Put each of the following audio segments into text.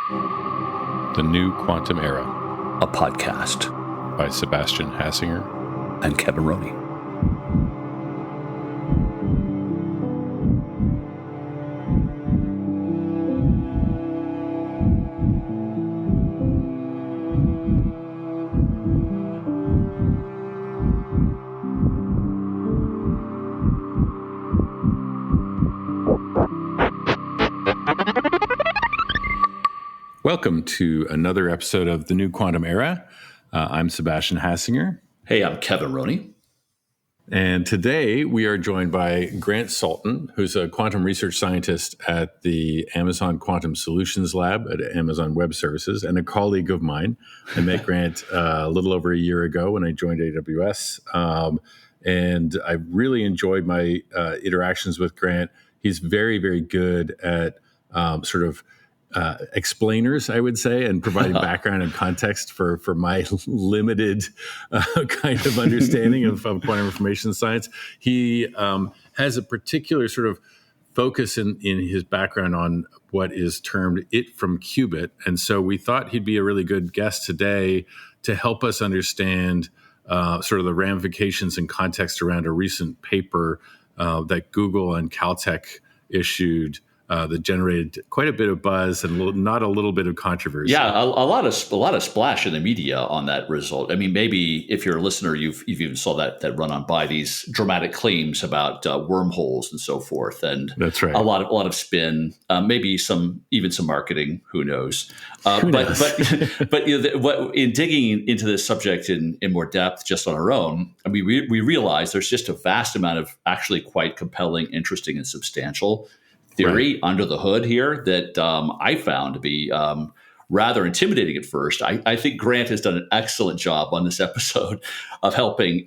The New Quantum Era, a podcast by Sebastian Hassinger and Kevin Roney. Welcome to another episode of The New Quantum Era. I'm Sebastian Hassinger. Hey, I'm Kevin Roney. And today we are joined by Grant Salton, who's a quantum research scientist at the Amazon Quantum Solutions Lab at Amazon Web Services and a colleague of mine. I met Grant a little over a year ago when I joined AWS. And I really enjoyed my interactions with Grant. He's very, very good at explainers, I would say, and providing background and context for my limited kind of understanding of quantum information science. He has a particular sort of focus in his background on what is termed it from Qubit. And so we thought he'd be a really good guest today to help us understand sort of the ramifications and context around a recent paper that Google and Caltech issued that generated quite a bit of buzz and not a little bit of controversy. Yeah, a lot of splash in the media on that result. I mean, maybe if you're a listener, you've even saw that run on by these dramatic claims about wormholes and so forth, and that's right. A lot of spin, maybe some marketing. Who knows? But in digging into this subject in more depth, just on our own, I mean, we realize there's just a vast amount of actually quite compelling, interesting, and substantial theory under the hood here that I found to be rather intimidating at first. I think Grant has done an excellent job on this episode of helping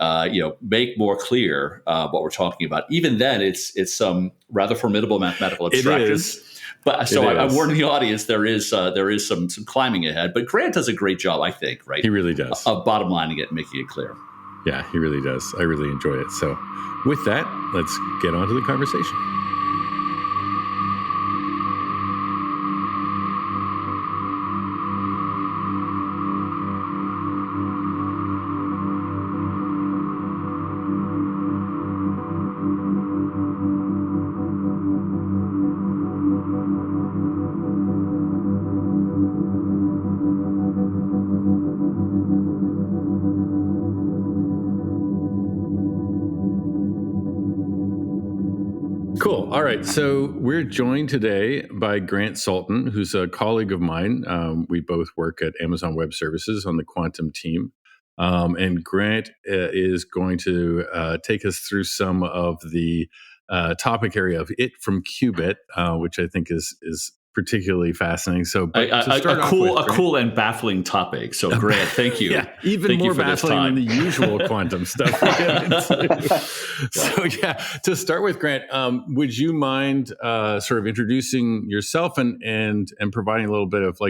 make more clear what we're talking about. Even then, it's some rather formidable mathematical abstractions. But so I'm warning the audience there is some climbing ahead. But Grant does a great job, I think. Right? He really does. Of bottom lining it and making it clear. Yeah, he really does. I really enjoy it. So, with that, let's get on to the conversation. Cool. All right. So we're joined today by Grant Salton, who's a colleague of mine. We both work at Amazon Web Services on the quantum team. And Grant is going to take us through some of the topic area of it from Qubit, which I think is particularly fascinating. So a cool and baffling topic. So Grant, thank you. Yeah, even more baffling than the usual quantum stuff we get into. So to start with, Grant, would you mind sort of introducing yourself and providing a little bit of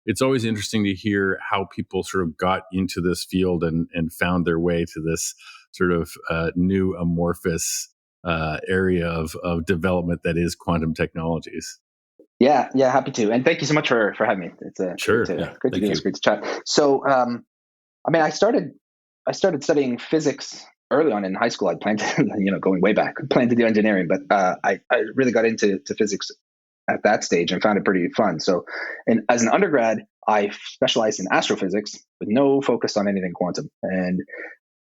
it's always interesting to hear how people sort of got into this field and found their way to this sort of new amorphous area of development that is quantum technologies. Yeah, happy to. And thank you so much for having me. It's great to do this, great to chat. So, I started studying physics early on in high school. I planned to, going way back, planned to do engineering, but I really got into physics at that stage and found it pretty fun. So, as an undergrad, I specialized in astrophysics with no focus on anything quantum. And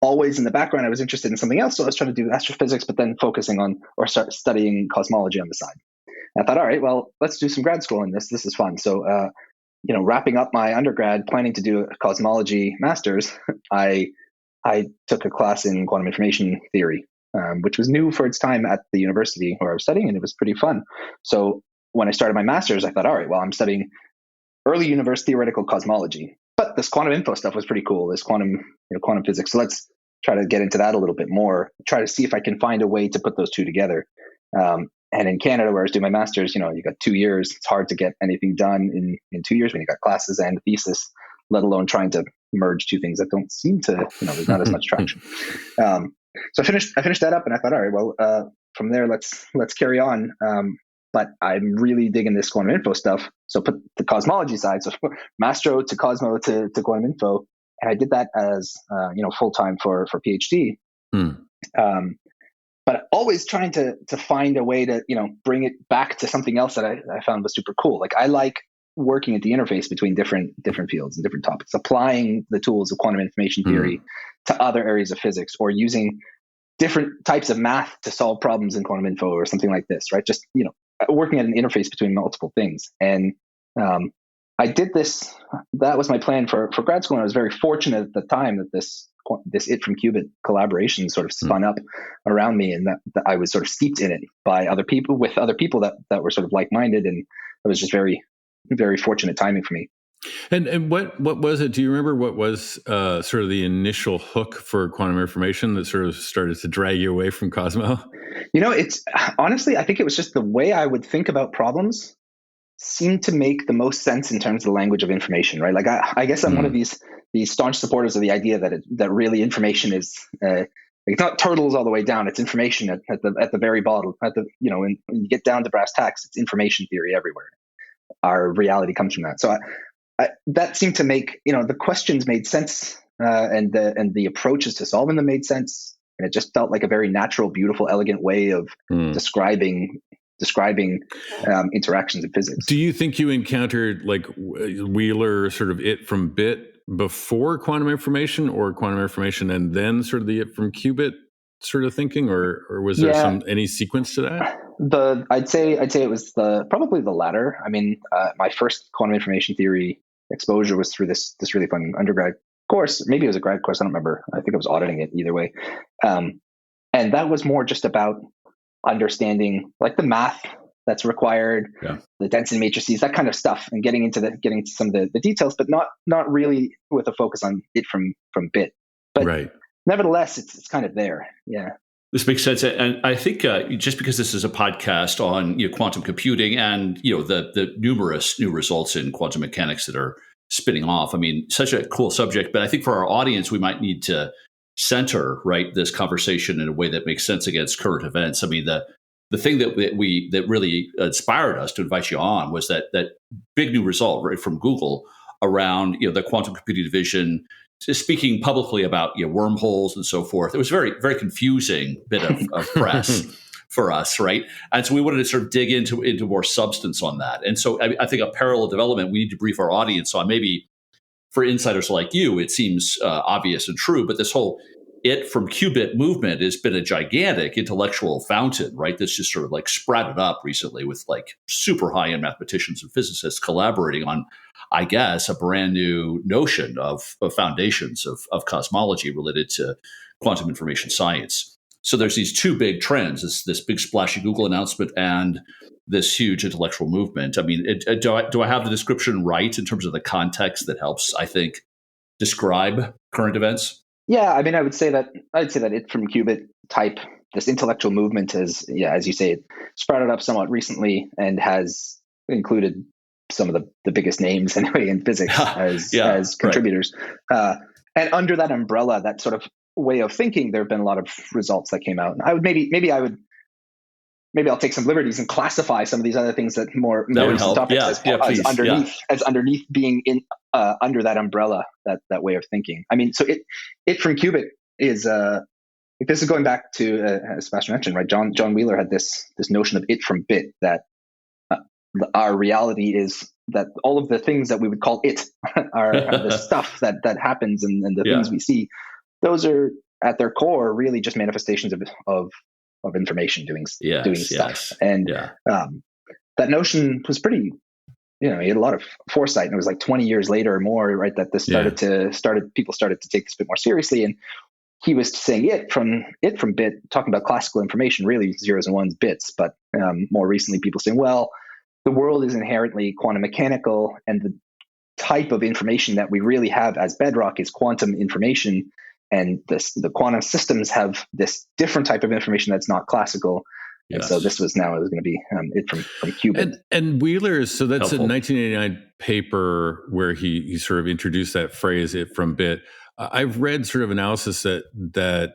always in the background, I was interested in something else. So I was trying to do astrophysics, but then focusing on or start studying cosmology on the side. I thought, all right, well, let's do some grad school in this. This is fun. So, wrapping up my undergrad, planning to do a cosmology master's, I took a class in quantum information theory, which was new for its time at the university where I was studying, and it was pretty fun. So when I started my master's, I thought, all right, well, I'm studying early universe theoretical cosmology, but this quantum info stuff was pretty cool. This quantum physics. So let's try to get into that a little bit more. Try to see if I can find a way to put those two together. And in Canada, where I was doing my master's, you got 2 years. It's hard to get anything done in 2 years when you got classes and thesis, let alone trying to merge two things that don't seem to, there's not as much traction. So I finished that up, and I thought, all right, well, from there, let's carry on. but I'm really digging this quantum info stuff. So put the cosmology side, so Mastro to Cosmo to quantum info. And I did that as, full time for PhD. But always trying to find a way to, bring it back to something else that I found was super cool. Like I like working at the interface between different fields and different topics, applying the tools of quantum information theory to other areas of physics, or using different types of math to solve problems in quantum info or something like this, right? Just, working at an interface between multiple things. And I did this. That was my plan for grad school. And I was very fortunate at the time that this It from Qubit collaboration sort of spun up around me, and that I was sort of steeped in it by other people, with other people that were sort of like-minded. And it was just very, very fortunate timing for me. And what was it? Do you remember what was sort of the initial hook for quantum information that sort of started to drag you away from Cosmo? It's honestly, I think it was just the way I would think about problems seemed to make the most sense in terms of the language of information, right? Like I guess I'm one of these staunch supporters of the idea that really information is it's not turtles all the way down. It's information at the very bottom. When you get down to brass tacks, it's information theory everywhere. Our reality comes from that. So that seemed to make the questions made sense, and the approaches to solving them made sense, and it just felt like a very natural, beautiful, elegant way of describing interactions in physics. Do you think you encountered like Wheeler sort of it from bit before quantum information, or quantum information and then sort of the it from qubit sort of thinking, or was there any sequence to that? I'd say it was probably the latter. I mean, my first quantum information theory exposure was through this really fun undergrad course. Maybe it was a grad course. I don't remember. I think I was auditing it either way. And that was more just about understanding like the math that's required, the density matrices, that kind of stuff, and getting into some of the details, but not really with a focus on it from bit. But nevertheless, it's kind of there. Yeah. This makes sense. And I think just because this is a podcast on quantum computing and the numerous new results in quantum mechanics that are spinning off, I mean, such a cool subject. But I think for our audience, we might need to center this conversation in a way that makes sense against current events. I mean, the thing that really inspired us to invite you on was that big new result right from Google around the quantum computing division, speaking publicly about wormholes and so forth. It was a very, very confusing bit of press for us, right? And so we wanted to sort of dig into more substance on that. And so I think a parallel development we need to brief our audience on. Maybe for insiders like you, it seems obvious and true, but this whole it from qubit movement has been a gigantic intellectual fountain, right? That's just sort of like sprouted up recently with like super high-end mathematicians and physicists collaborating on, I guess, a brand new notion of foundations of cosmology related to quantum information science. So there's these two big trends, this big splashy Google announcement and this huge intellectual movement. I mean, do I have the description right in terms of the context that helps, I think, describe current events? Yeah, I mean, I'd say that it from qubit type, this intellectual movement has, as you say, it sprouted up somewhat recently and has included some of the biggest names anyway in physics as contributors. Right. And under that umbrella, that sort of way of thinking, there have been a lot of results that came out. And I would maybe I'll take some liberties and classify some of these other things that more recent topics as underneath being in under that umbrella, that way of thinking. I mean, so it from qubit is this is going back to as Sebastian mentioned, right? John Wheeler had this notion of it from bit, that our reality is that all of the things that we would call it are the stuff that happens and the things we see. Those are at their core really just manifestations of information doing stuff. And that notion was pretty, he had a lot of foresight, and it was like 20 years later or more, right, that this people started to take this a bit more seriously. And he was saying it from bit, talking about classical information, really zeros and ones, bits. But more recently, people saying, well, the world is inherently quantum mechanical, and the type of information that we really have as bedrock is quantum information. And the quantum systems have this different type of information that's not classical. Yes. And so this was going to be it from Qubit. And Wheeler's, so that's helpful. A 1989 paper where he sort of introduced that phrase, it from bit. I've read sort of analysis that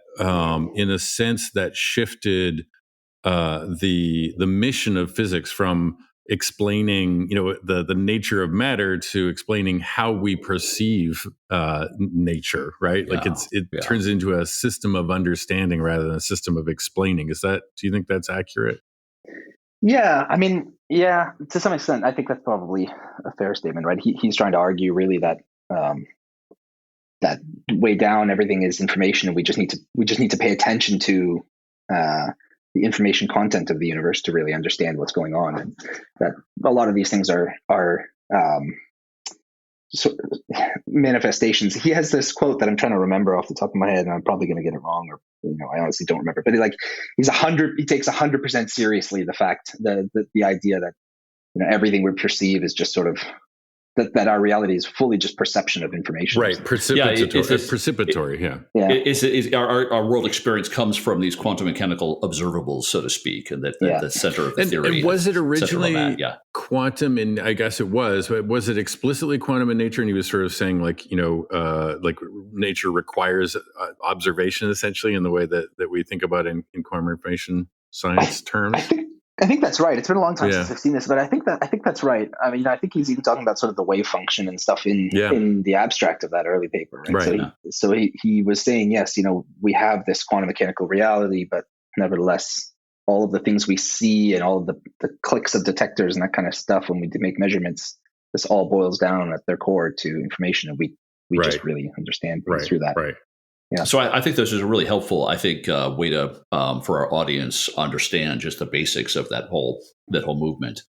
in a sense that shifted the mission of physics from explaining, the nature of matter to explaining how we perceive nature, right? Like it turns into a system of understanding rather than a system of explaining. Do you think that's accurate? Yeah, I mean, yeah, to some extent, I think that's probably a fair statement, right? He's trying to argue really that that way down everything is information, and we just need to pay attention to the information content of the universe to really understand what's going on, and that a lot of these things are manifestations. He has this quote that I'm trying to remember off the top of my head, and I'm probably going to get it wrong, or I honestly don't remember. But he takes 100% seriously the idea that everything we perceive is just sort of that our reality is fully just perception of information. Right. Precipitory. Yeah. Our world experience comes from these quantum mechanical observables, so to speak, and that the center of the theory. And was it originally quantum? And I guess it was. But was it explicitly quantum in nature? And he was sort of saying like nature requires observation essentially in the way that we think about in quantum information science terms. I think that's right. It's been a long time since I've seen this, but I think that's right. I mean, I think he's even talking about sort of the wave function and stuff in the abstract of that early paper. Right? So he was saying, yes, we have this quantum mechanical reality, but nevertheless, all of the things we see and all of the clicks of detectors and that kind of stuff when we make measurements, this all boils down at their core to information, and we just really understand things through that. Right. Yeah. So I think this is a really helpful, way to for our audience understand just the basics of that whole movement.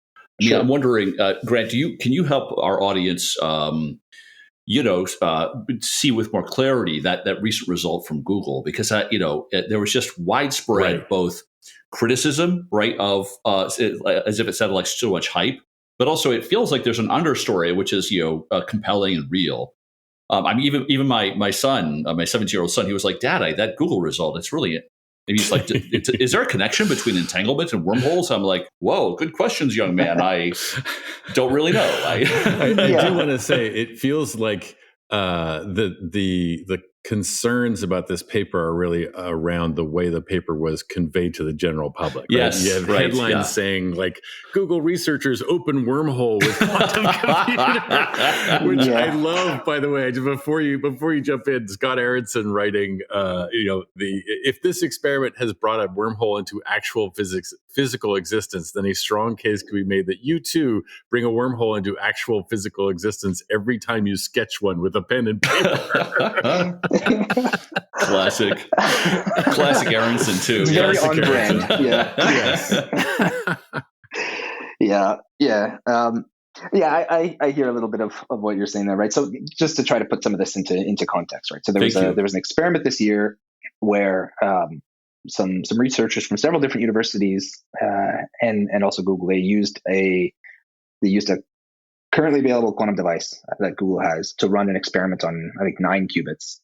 Sure. I'm wondering, Grant, can you help our audience, see with more clarity that recent result from Google, because there was just widespread both criticism, of as if it sounded like so much hype, but also it feels like there's an understory which is compelling and real. I mean, even my son, my 17-year-old son, he was like, "Dad, that Google result, it's really." And he's like, "Is there a connection between entanglement and wormholes?" I'm like, "Whoa, good questions, young man. I don't really know." I do want to say it feels like the concerns about this paper are really around the way the paper was conveyed to the general public. Right? Yes, you have headlines saying like Google researchers open wormhole with quantum computer, which I love. By the way, before you jump in, Scott Aronson writing, if this experiment has brought a wormhole into actual physical existence, then a strong case can be made that you too bring a wormhole into actual physical existence every time you sketch one with a pen and paper. Classic Aronson too. It's very on brand. I hear a little bit of what you're saying there, right? So just to try to put some of this into context, right? So there was an experiment this year where some researchers from several different universities and also Google, they used a currently available quantum device that Google has to run an experiment on, I think, 9 qubits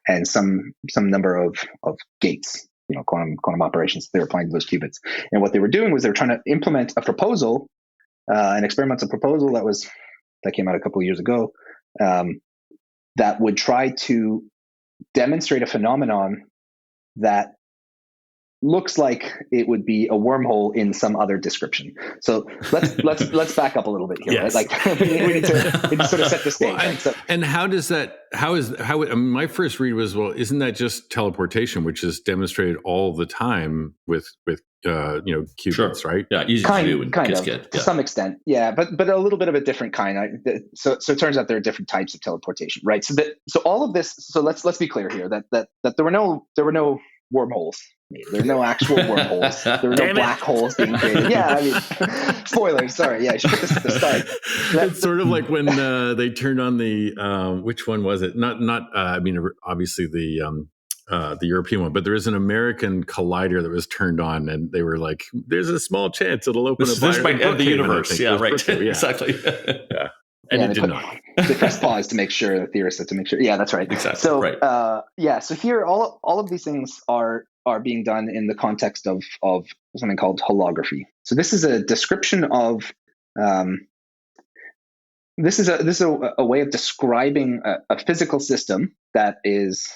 and some number of gates, quantum operations they were applying to those qubits. And what they were doing was they were trying to implement a proposal, an experimental proposal that came out a couple of years ago, that would try to demonstrate a phenomenon that looks like it would be a wormhole in some other description. So let's back up a little bit here. Yes. Right? Like we need to sort of set the stage. And how does that? My first read was, well, isn't that just teleportation, which is demonstrated all the time with qubits, right? Yeah, easy to do. To some extent, but a little bit of a different kind. So it turns out there are different types of teleportation, right? So all of this. So let's be clear here that there were no wormholes. There are no actual wormholes. There are no black holes being created. Yeah, I mean, spoilers. Sorry. Yeah, I should put this at the start. It's sort of like when they turned on the which one was it? Not. Obviously the European one, but there is an American collider that was turned on, and they were like, "There's a small chance it'll open this might end the universe." Yeah, right. Exactly. Yeah. And it did not. They pressed pause to make sure, the theorist had to make sure. Yeah, that's right. Exactly. So, right. So here, all of these things are being done in the context of something called holography. So this is a description of this is a way of describing a physical system that is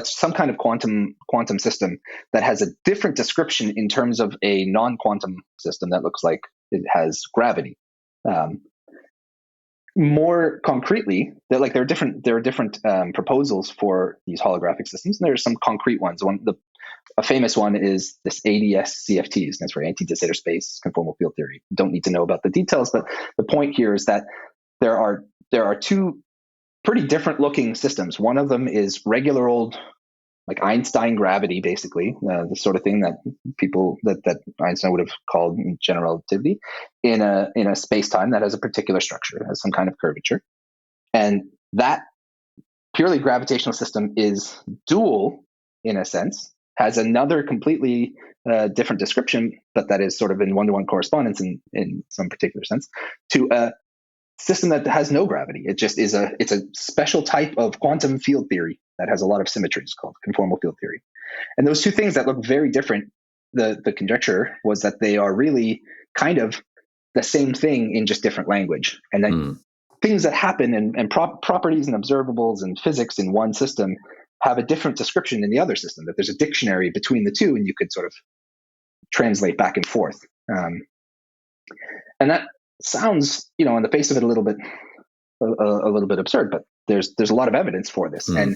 some kind of quantum system that has a different description in terms of a non-quantum system that looks like it has gravity. More concretely, there are different proposals for these holographic systems, and there are some concrete ones. A famous one is this ADS CFTs, and that's for anti-de Sitter space conformal field theory. Don't need to know about the details, but the point here is that there are two pretty different looking systems. One of them is regular old, like Einstein gravity, basically, the sort of thing that people that Einstein would have called general relativity, in a space-time that has a particular structure, has some kind of curvature. And that purely gravitational system is dual, in a sense, has another completely different description, but that is sort of in one-to-one correspondence in some particular sense, to a system that has no gravity. It just is it's a special type of quantum field theory that has a lot of symmetries called conformal field theory. And those two things that look very different, the conjecture was that they are really kind of the same thing in just different language. And then things that happen and properties and observables and physics in one system have a different description in the other system, that there's a dictionary between the two and you could sort of translate back and forth. And that sounds, on the face of it a little bit absurd, but there's a lot of evidence for this. And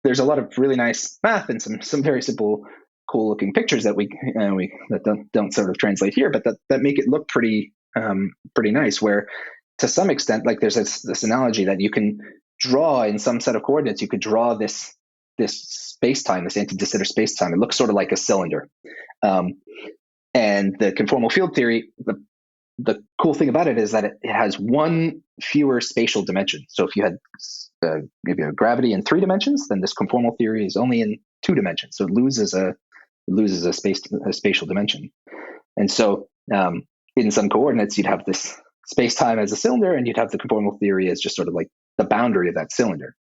there's a lot of really nice math and some very simple, cool looking pictures that we don't sort of translate here, but that make it look pretty nice, where to some extent, like there's this analogy that you can draw in some set of coordinates, you could draw this space-time, this anti-de Sitter space-time. It looks sort of like a cylinder. And the conformal field theory, the cool thing about it is that it has one fewer spatial dimension. So if you had maybe a gravity in 3 dimensions, then this conformal theory is only in 2 dimensions. So it loses a spatial dimension. And so in some coordinates, you'd have this space-time as a cylinder, and you'd have the conformal theory as just sort of like the boundary of that cylinder.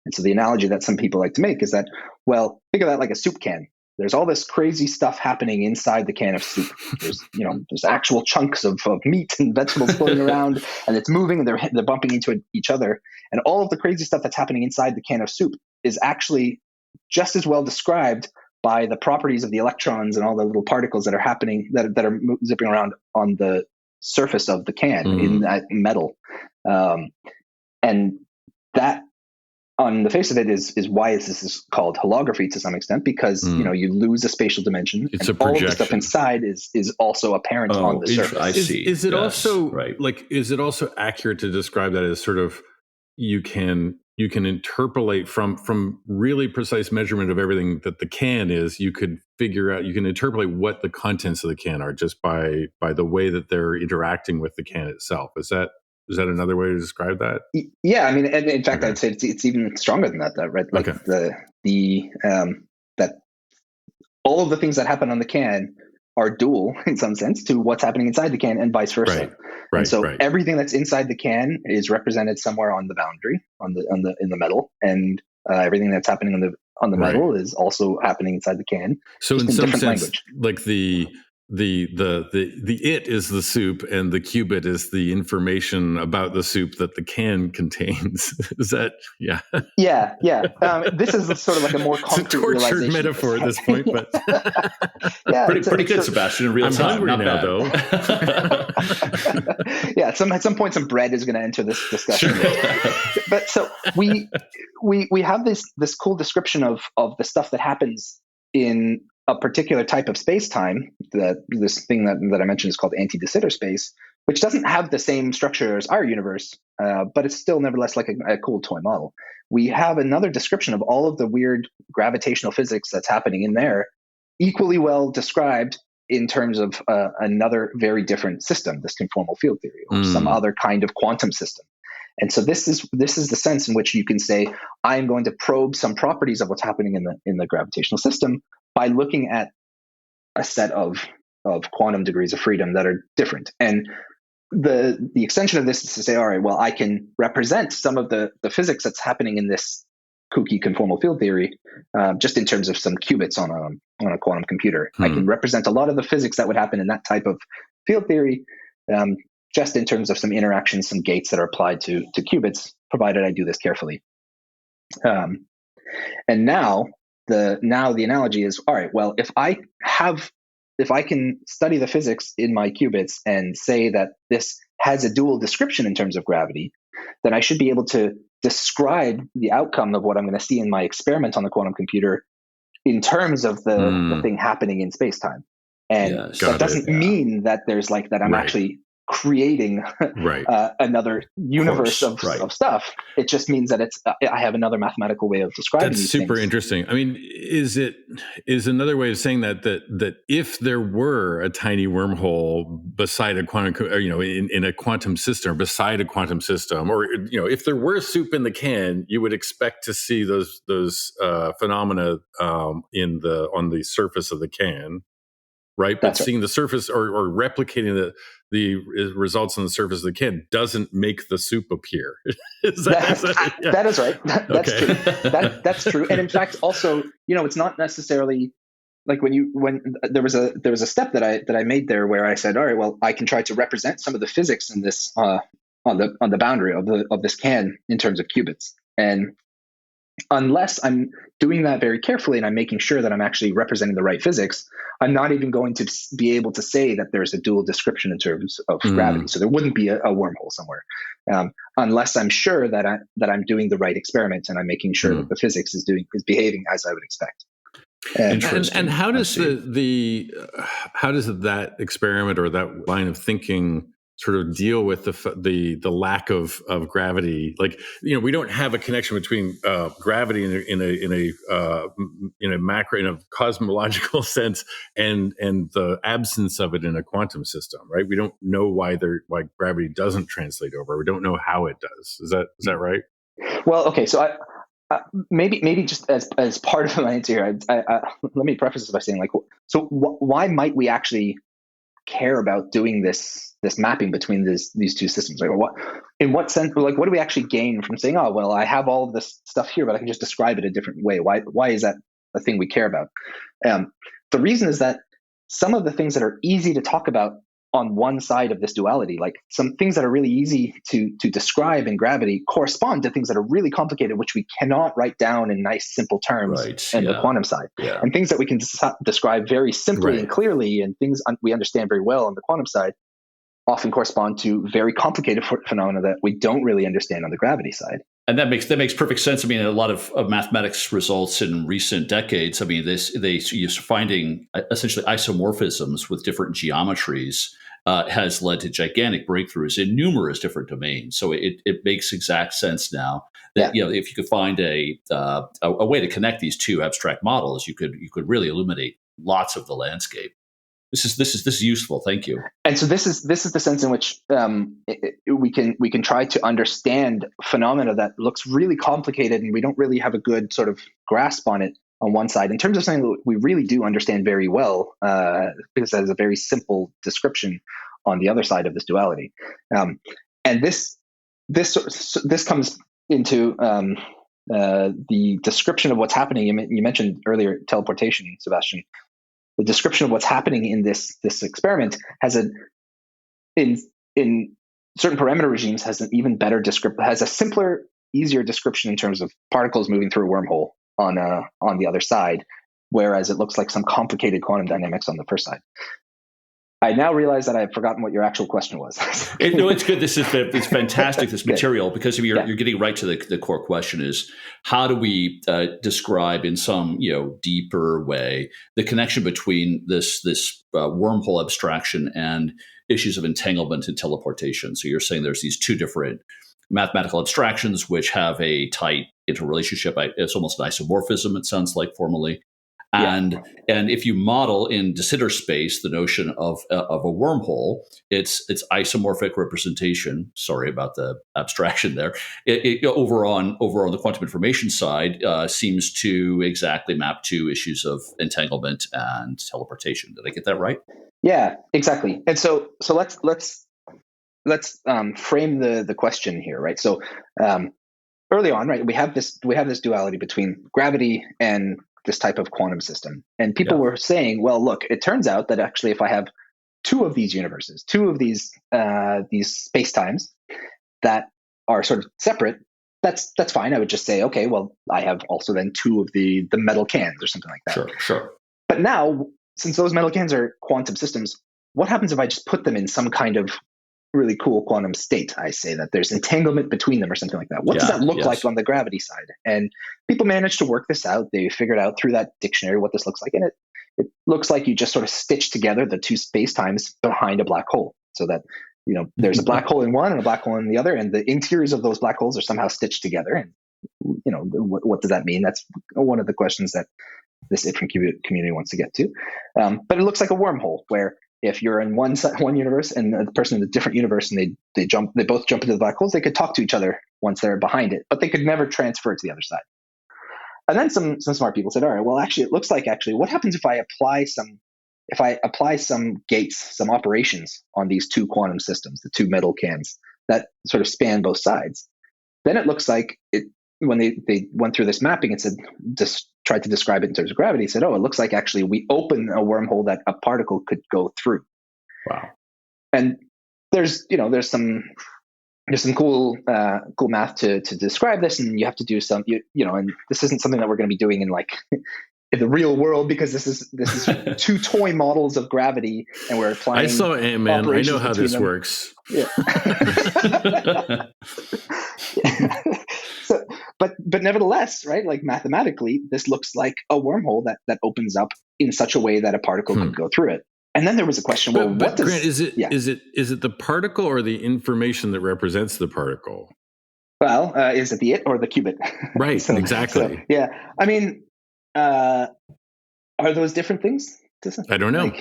And so the analogy that some people like to make is that, well, think of that like a soup can. There's all this crazy stuff happening inside the can of soup. There's actual chunks of meat and vegetables floating around, and it's moving, and they're bumping into each other. And all of the crazy stuff that's happening inside the can of soup is actually just as well described by the properties of the electrons and all the little particles that are happening, that are zipping around on the surface of the can in that metal. And that, on the face of it, is why this is called holography to some extent, because you lose a spatial dimension. It's and a projection. All of the stuff inside is also apparent on the surface. I see. Is it also is it also accurate to describe that as sort of you can interpolate from really precise measurement of everything that the can is? You can interpolate what the contents of the can are just by the way that they're interacting with the can itself. Is that another way to describe that? Yeah, I mean, and in fact, I'd say it's even stronger than that, right? Like that all of the things that happen on the can are dual in some sense to what's happening inside the can, and vice versa. Right. And so everything that's inside the can is represented somewhere on the boundary, in the metal, and everything that's happening on the metal is also happening inside the can. So in some sense, language. Like the it is the soup, and the qubit is the information about the soup that the can contains. Is that Yeah. This is sort of like a more concrete realization. Metaphor at this point, but pretty good, Sebastian. In real time, hungry now, though. Yeah, at some point, some bread is going to enter this discussion. But so we have this cool description of the stuff that happens in a particular type of space-time, this thing that I mentioned is called anti-de Sitter space, which doesn't have the same structure as our universe, but it's still nevertheless like a cool toy model. We have another description of all of the weird gravitational physics that's happening in there, equally well described in terms of another very different system, this conformal field theory, or some other kind of quantum system. And so this is the sense in which you can say, I'm going to probe some properties of what's happening in the gravitational system by looking at a set of quantum degrees of freedom that are different. And the extension of this is to say, all right, well, I can represent some of the physics that's happening in this kooky conformal field theory, just in terms of some qubits on a quantum computer. I can represent a lot of the physics that would happen in that type of field theory, just in terms of some interactions, some gates that are applied to qubits, provided I do this carefully. And now the analogy is, all right, well, if I can study the physics in my qubits and say that this has a dual description in terms of gravity, then I should be able to describe the outcome of what I'm going to see in my experiment on the quantum computer in terms of the thing happening in space-time. And that doesn't mean that there's like that I'm actually creating another universe of stuff. It just means that I have another mathematical way of describing That's these super things. interesting. I mean, is another way of saying that if there were a tiny wormhole beside a quantum, or, in a quantum system, or beside a quantum system, or if there were soup in the can, you would expect to see those phenomena on the surface of the can. Right, but seeing the surface or replicating the results on the surface of the can doesn't make the soup appear. That is right. That's true. That's true. And in fact, also, it's not necessarily like when there was a step that I made there where I said, all right, well, I can try to represent some of the physics in this on the boundary of this can in terms of qubits. And unless I'm doing that very carefully and I'm making sure that I'm actually representing the right physics, I'm not even going to be able to say that there's a dual description in terms of gravity. So there wouldn't be a wormhole somewhere, unless I'm sure that I'm doing the right experiment and I'm making sure that the physics is behaving as I would expect. And how does how does that experiment or that line of thinking sort of deal with the lack of gravity? Like, we don't have a connection between gravity in a macro, in a cosmological sense, and the absence of it in a quantum system, right? We don't know why gravity doesn't translate over. We don't know how it does. Is that right? Well, okay, so maybe just as part of my answer here, let me preface this by saying, like, so why might we actually care about doing this mapping between these two systems? Like, in what sense? Like, what do we actually gain from saying, oh, well, I have all of this stuff here, but I can just describe it a different way? Why is that a thing we care about? The reason is that some of the things that are easy to talk about on one side of this duality, like some things that are really easy to describe in gravity, correspond to things that are really complicated, which we cannot write down in nice, simple terms in the quantum side. Yeah. And things that we can describe very simply and clearly, and things we understand very well on the quantum side, often correspond to very complicated phenomena that we don't really understand on the gravity side. And that makes perfect sense. I mean, a lot of mathematics results in recent decades, I mean, you're finding essentially isomorphisms with different geometries has led to gigantic breakthroughs in numerous different domains. So it makes exact sense now that if you could find a way to connect these two abstract models, you could really illuminate lots of the landscape. This is useful. Thank you. And so this is the sense in which we can try to understand phenomena that looks really complicated and we don't really have a good sort of grasp on it on one side, in terms of something that we really do understand very well, because it has a very simple description on the other side of this duality. And this comes into the description of what's happening. You mentioned earlier teleportation, Sebastian. The description of what's happening in this experiment has in certain parameter regimes has an even better has a simpler, easier description in terms of particles moving through a wormhole on the other side, whereas it looks like some complicated quantum dynamics on the first side. I now realize that I've forgotten what your actual question was. No, it's good. It's fantastic, this material, because you're getting right to the core question is, how do we describe in some deeper way the connection between this wormhole abstraction and issues of entanglement and teleportation? So you're saying there's these two different mathematical abstractions which have a tight interrelationship. It's almost an isomorphism, it sounds like, formally. And if you model in de Sitter space the notion of a wormhole, it's isomorphic representation. Sorry about the abstraction there. Over on the quantum information side, seems to exactly map to issues of entanglement and teleportation. Did I get that right? Yeah, exactly. And so let's frame the question here, right? So early on, right, we have this duality between gravity and this type of quantum system. And people were saying, well, look, it turns out that actually if I have two of these universes, two of these space-times that are sort of separate, that's fine. I would just say, okay, well, I have also then two of the metal cans or something like that. Sure. But now, since those metal cans are quantum systems, what happens if I just put them in some kind of really cool quantum state? I say that there's entanglement between them or something like that. What does that look like on the gravity side? And people managed to work this out. They figured out through that dictionary what this looks like. And it looks like you just sort of stitch together the two space-times behind a black hole, so that there's a black hole in one and a black hole in the other, and the interiors of those black holes are somehow stitched together. And what does that mean? That's one of the questions that this It from Qubit community wants to get to. But it looks like a wormhole, where if you're in one universe and a person in a different universe, and they both jump into the black holes, they could talk to each other once they're behind it, but they could never transfer to the other side. And then some smart people said, all right, well, actually, it looks like what happens if I apply some gates, some operations on these two quantum systems, the two metal cans that sort of span both sides? Then it looks like when they went through this mapping and said, just tried to describe it in terms of gravity, said, oh, it looks like actually we open a wormhole that a particle could go through. Wow. And there's some cool math to describe this, and you have to do some, and this isn't something that we're going to be doing in in the real world, because this is two toy models of gravity, and we're applying. I saw Ant-Man. I know how this works. Yeah. So, but nevertheless, right? Like mathematically, this looks like a wormhole that opens up in such a way that a particle could go through it. And then there was a question: well, what does Grant, is it the particle or the information that represents the particle? Well, is it the it or the qubit? Right. Exactly. So, yeah. I mean, are those different things? I don't know.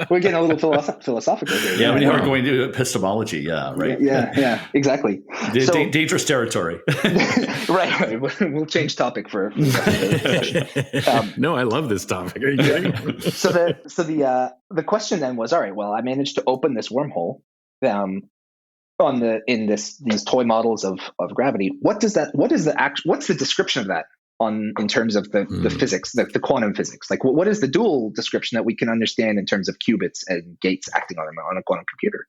We're getting a little philosophical here. Yeah, we are going to epistemology. Yeah, right. Yeah, exactly. Dangerous territory. Right. We'll change topic for no, I love this topic. Are you kidding? So the question then was, all right, well, I managed to open this wormhole these toy models of gravity. What's the description of that in terms of the physics, the quantum physics? Like, what is the dual description that we can understand in terms of qubits and gates acting on them on a quantum computer?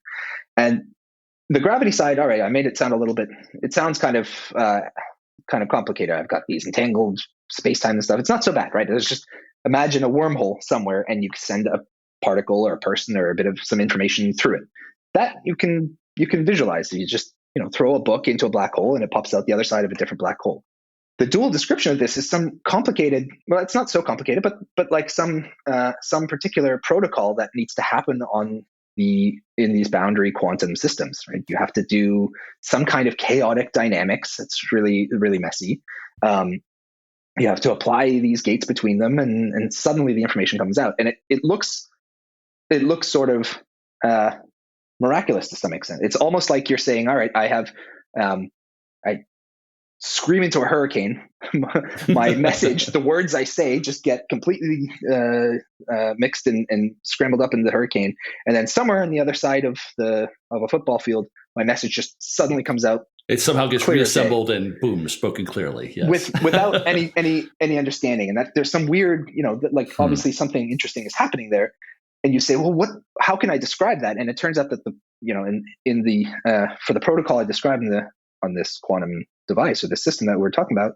And the gravity side, all right, I made it sound it sounds kind of complicated. I've got these entangled space-time and stuff. It's not so bad, right? It's just imagine a wormhole somewhere, and you send a particle or a person or a bit of some information through it. That you can visualize. You just throw a book into a black hole, and it pops out the other side of a different black hole. The dual description of this is some complicated. Well, it's not so complicated, but like some particular protocol that needs to happen in these boundary quantum systems. Right? You have to do some kind of chaotic dynamics. It's really, really messy. You have to apply these gates between them, and suddenly the information comes out, and it looks sort of miraculous to some extent. It's almost like you're saying, all right, I scream into a hurricane. My message, the words I say, just get completely mixed and scrambled up in the hurricane. And then somewhere on the other side of a football field, my message just suddenly comes out. It somehow gets reassembled and boom, spoken clearly. Yes. Without any understanding. And that there's some weird, obviously something interesting is happening there. And you say, well, how can I describe that? And it turns out that for the protocol I described on this quantum device or the system that we're talking about,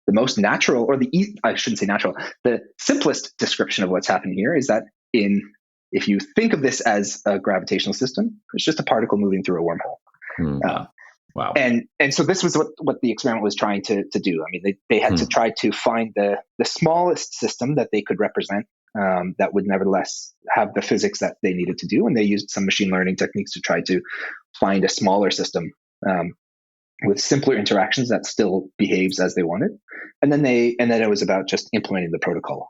the most natural, or I shouldn't say natural, the simplest description of what's happening here is that if you think of this as a gravitational system, it's just a particle moving through a wormhole. Wow. And so this was what the experiment was trying to do. I mean, they had to try to find the smallest system that they could represent that would nevertheless have the physics that they needed to do. And they used some machine learning techniques to try to find a smaller system with simpler interactions that still behaves as they wanted. And then it was about just implementing the protocol.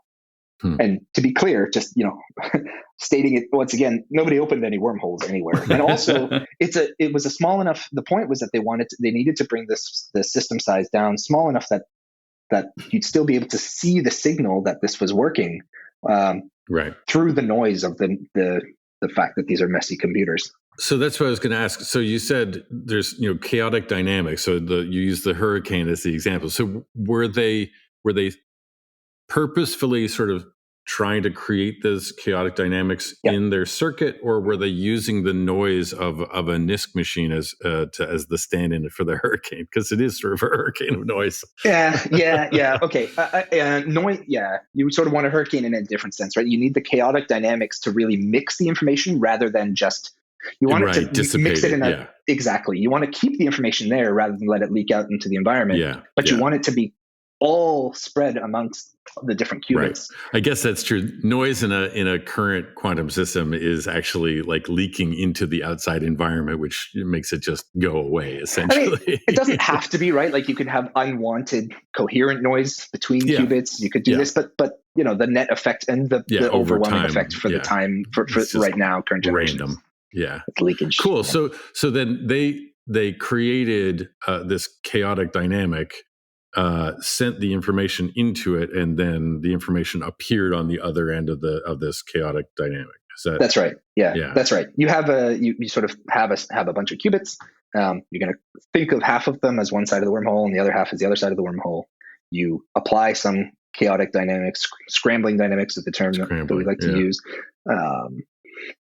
And to be clear, just stating it once again, nobody opened any wormholes anywhere. And also, it was a small enough. The point was that they needed to bring the system size down small enough that you'd still be able to see the signal that this was working through the noise of the fact that these are messy computers. So that's what I was going to ask. So you said there's chaotic dynamics. So you used the hurricane as the example. So were they purposefully sort of trying to create this chaotic dynamics in their circuit, or were they using the noise of a NISQ machine as the stand-in for the hurricane? Because it is sort of a hurricane of noise. Yeah. Okay. Noise. Yeah, you sort of want a hurricane in a different sense, right? You need the chaotic dynamics to really mix the information rather than just. You want it to dissipate mix it in exactly. You want to keep the information there rather than let it leak out into the environment. But you want it to be all spread amongst the different qubits. Right. I guess that's true. Noise in a current quantum system is actually like leaking into the outside environment, which makes it just go away, essentially. I mean, it doesn't have to be, right? Like you could have unwanted coherent noise between qubits. You could do this, but the net effect and the overwhelming effect for the time for right now, current generation. Random. Yeah. It's leakage. Cool. So then they created this chaotic dynamic, sent the information into it, and then the information appeared on the other end of this chaotic dynamic. That's right. Yeah, that's right. You have you sort of have a bunch of qubits. You're going to think of half of them as one side of the wormhole, and the other half is the other side of the wormhole. You apply some chaotic dynamics, scrambling dynamics is the term that we like to use.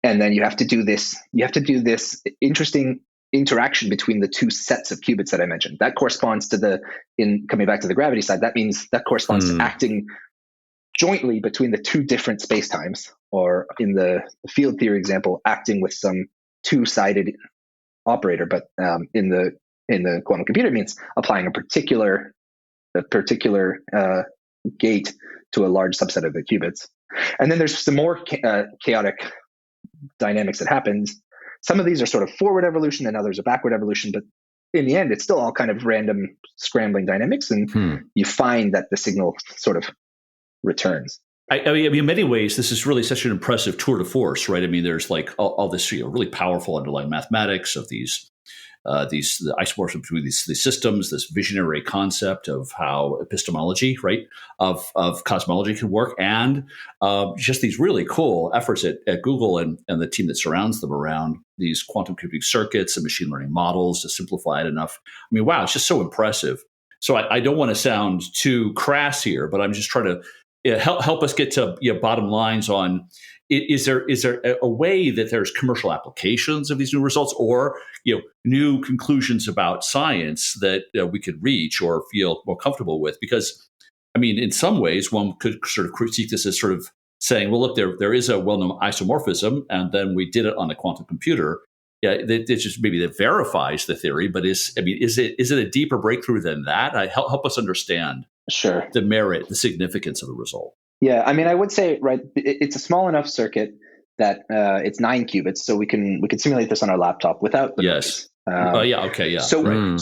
And then you have to do this. You have to do this interesting interaction between the two sets of qubits that I mentioned. That corresponds to coming back to the gravity side, that means that corresponds to acting jointly between the two different spacetimes, or in the field theory example, acting with some two-sided operator. But in the quantum computer, it means applying a particular gate to a large subset of the qubits. And then there's some more chaotic dynamics that happens. Some of these are sort of forward evolution and others are backward evolution, but in the end, it's still all kind of random scrambling dynamics, and you find that the signal sort of returns. I mean, in many ways, this is really such an impressive tour de force, right? I mean, there's like all this really powerful underlying mathematics of the isomorphism between these systems, this visionary concept of how epistemology, right, of cosmology can work, and just these really cool efforts at Google and the team that surrounds them around these quantum computing circuits and machine learning models to simplify it enough. I mean, wow, it's just so impressive. So I don't want to sound too crass here, but I'm just trying to help us get to bottom lines on. Is there a way that there's commercial applications of these new results, or new conclusions about science that we could reach or feel more comfortable with? Because, I mean, in some ways, one could sort of critique this as sort of saying, well, look, there is a well-known isomorphism, and then we did it on a quantum computer. Yeah, it's just maybe that verifies the theory, but is it a deeper breakthrough than that? Help us understand the merit, the significance of the result. Yeah, I mean, I would say, right, it's a small enough circuit that it's 9 qubits, so we can simulate this on our laptop without the noise.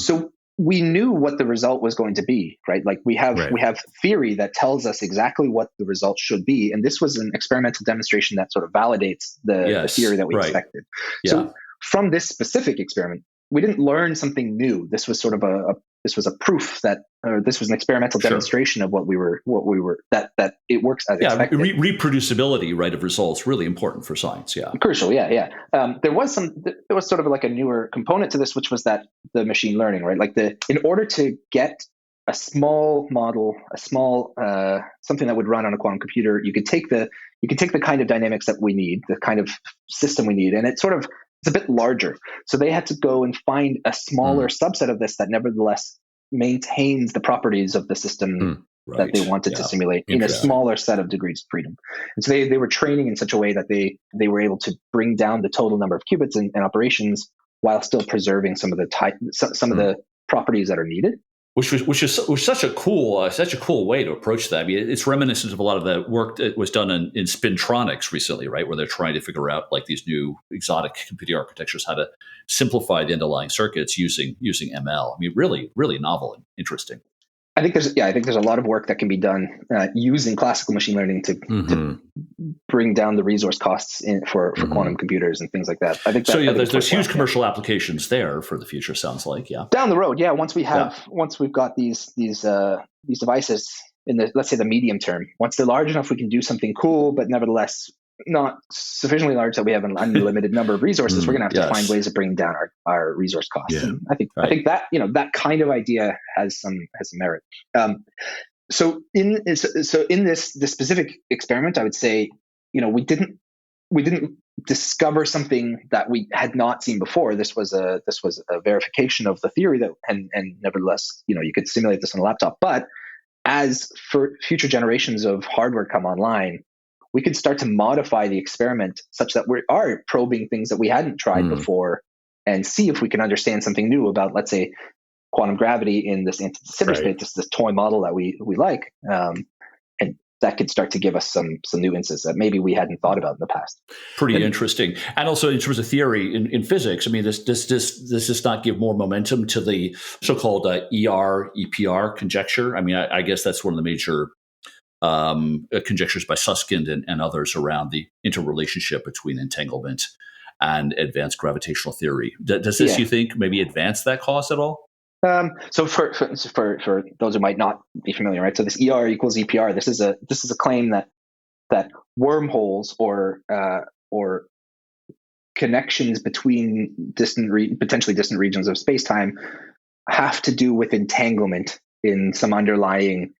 So we knew what the result was going to be, right? Like we have theory that tells us exactly what the result should be, and this was an experimental demonstration that sort of validates the theory that we expected. Yeah. So from this specific experiment, we didn't learn something new. This was sort of a proof that, or this was an experimental demonstration of what we were that it works as expected. Reproducibility, right, of results, really important for science. Yeah, crucial. Yeah. There was sort of like a newer component to this, which was that the machine learning, right? Like in order to get a small model, something that would run on a quantum computer, you could take the kind of dynamics that we need, the kind of system we need, and it's a bit larger. So they had to go and find a smaller subset of this that nevertheless maintains the properties of the system that they wanted to simulate in a smaller set of degrees of freedom. And so they were training in such a way that they were able to bring down the total number of qubits and operations while still preserving some of the properties that are needed. Which is such a cool way to approach that. I mean, it's reminiscent of a lot of the work that was done in spintronics recently, right, where they're trying to figure out like these new exotic computing architectures, how to simplify the underlying circuits using ML. I mean, really, really novel and interesting. I think there's a lot of work that can be done using classical machine learning to bring down the resource costs for quantum computers and things like that. I think there's huge commercial applications there for the future. Sounds like down the road. Yeah, once we've got these devices in let's say the medium term. Once they're large enough, we can do something cool, but nevertheless not sufficiently large that we have an unlimited number of resources. We're going to have to find ways of bringing down our resource costs. Yeah. And I think that that kind of idea has some merit. So in this specific experiment, I would say, we didn't discover something that we had not seen before. This was a verification of the theory that, and nevertheless, you could simulate this on a laptop. But as for future generations of hardware come online, we could start to modify the experiment such that we are probing things that we hadn't tried before, and see if we can understand something new about, let's say, quantum gravity in this cyberspace, this toy model that we like, and that could start to give us some new insights that maybe we hadn't thought about in the past. Pretty interesting. And also in terms of theory in physics, I mean, this does not give more momentum to the so-called ER-EPR conjecture. I mean, I guess that's one of the major conjectures by Susskind and others around the interrelationship between entanglement and advanced gravitational theory. Does this, you think, maybe advance that cause at all? So for those who might not be familiar, right? So this ER equals EPR. This is a claim that wormholes or connections between potentially distant regions of space-time have to do with entanglement in some underlying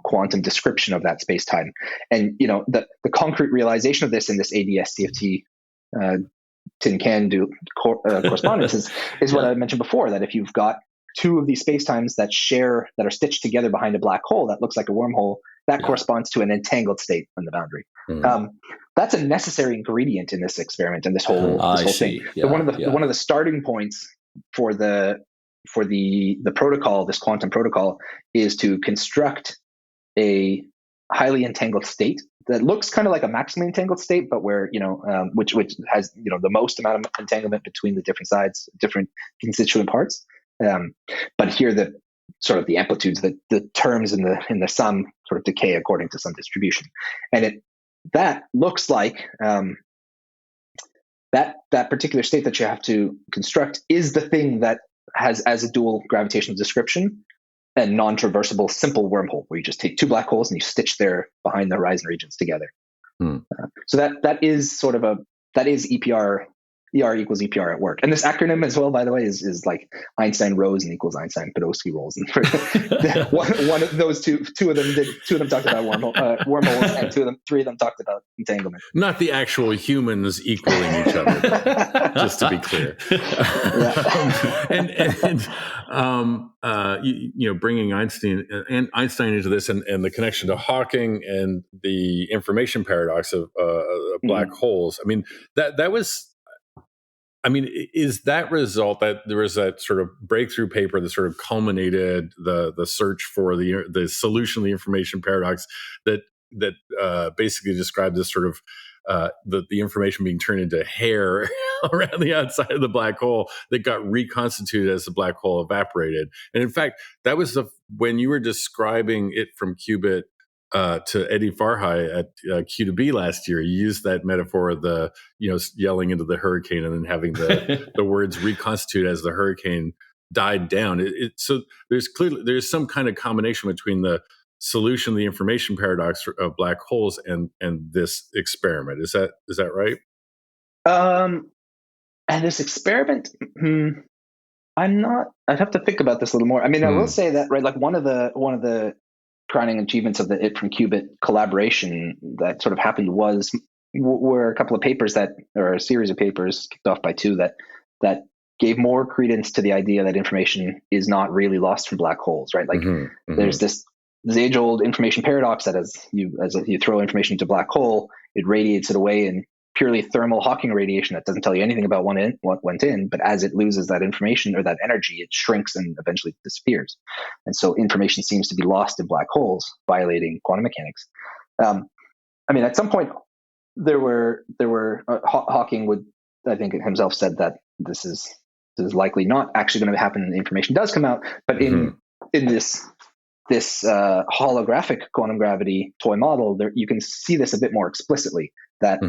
quantum description of that space-time. And the concrete realization of this in this ADS-CFT tin can correspondence is what I mentioned before, that if you've got two of these spacetimes that are stitched together behind a black hole that looks like a wormhole, that corresponds to an entangled state on the boundary. That's a necessary ingredient in this experiment and this whole thing. Yeah, one of the starting points for the protocol, this quantum protocol, is to construct a highly entangled state that looks kind of like a maximally entangled state, but where which has the most amount of entanglement between the different sides, different constituent parts. But here the sort of the amplitudes, the terms in the sum sort of decay according to some distribution, and that looks like that particular state that you have to construct is the thing that has as a dual gravitational description a non-traversable simple wormhole where you just take two black holes and you stitch their behind the horizon regions together. So that is sort of that is EPR. ER equals EPR at work. And this acronym as well, by the way, is like Einstein Rosen equals Einstein Podolsky Rolls. And one of those two of them talked about wormholes, and three of them talked about entanglement. Not the actual humans equaling each other, just to be clear. Bringing Einstein into this and the connection to Hawking and the information paradox of black holes. I mean, that was. I mean, is that result that there was that sort of breakthrough paper that sort of culminated the search for the solution to the information paradox that basically described this sort of the information being turned into hair around the outside of the black hole that got reconstituted as the black hole evaporated? And in fact, that was when you were describing it from Qubit to Eddie Farhai at Q2B last year, you used that metaphor of the yelling into the hurricane and then having the words reconstitute as the hurricane died down. So there's some kind of combination between the solution to the information paradox of black holes and this experiment. Is that right? And this experiment, I'd have to think about this a little more. I mean, I will say that, right, like one of the crowning achievements of the It from Qubit collaboration that sort of happened were a couple of papers or a series of papers kicked off by two that gave more credence to the idea that information is not really lost from black holes, right? Like there's this age-old information paradox that as you throw information into a black hole, it radiates it away in purely thermal Hawking radiation that doesn't tell you anything about what went in, but as it loses that information or that energy, it shrinks and eventually disappears. And so information seems to be lost in black holes, violating quantum mechanics. I mean, at some point, there were Hawking would, I think himself said that this is likely not actually going to happen and the information does come out, but in this holographic quantum gravity toy model, you can see this a bit more explicitly, that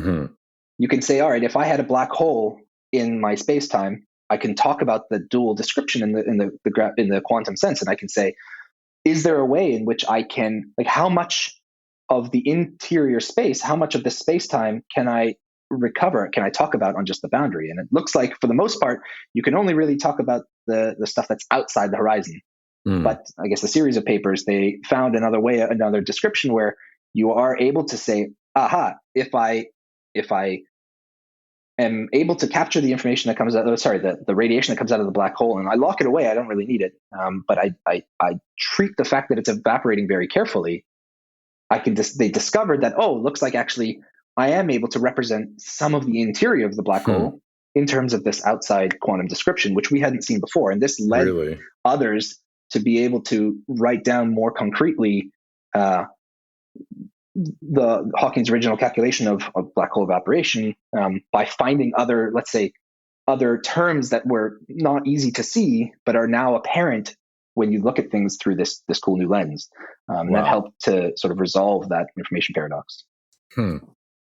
you can say, all right, if I had a black hole in my space-time, I can talk about the dual description in the quantum sense, and I can say, is there a way in which I can, like, how much of the interior space, how much of the space-time can I recover? Can I talk about on just the boundary? And it looks like, for the most part, you can only really talk about the stuff that's outside the horizon. But I guess a series of papers, they found another description where you are able to say, aha, if I am able to capture the information that comes out, the radiation that comes out of the black hole, and I lock it away, I don't really need it. But I treat the fact that it's evaporating very carefully. They discovered that, looks like actually I am able to represent some of the interior of the black hole in terms of this outside quantum description, which we hadn't seen before. And this led others to be able to write down more concretely the Hawking's original calculation of black hole evaporation by finding other terms that were not easy to see, but are now apparent when you look at things through this cool new lens. And that helped to sort of resolve that information paradox.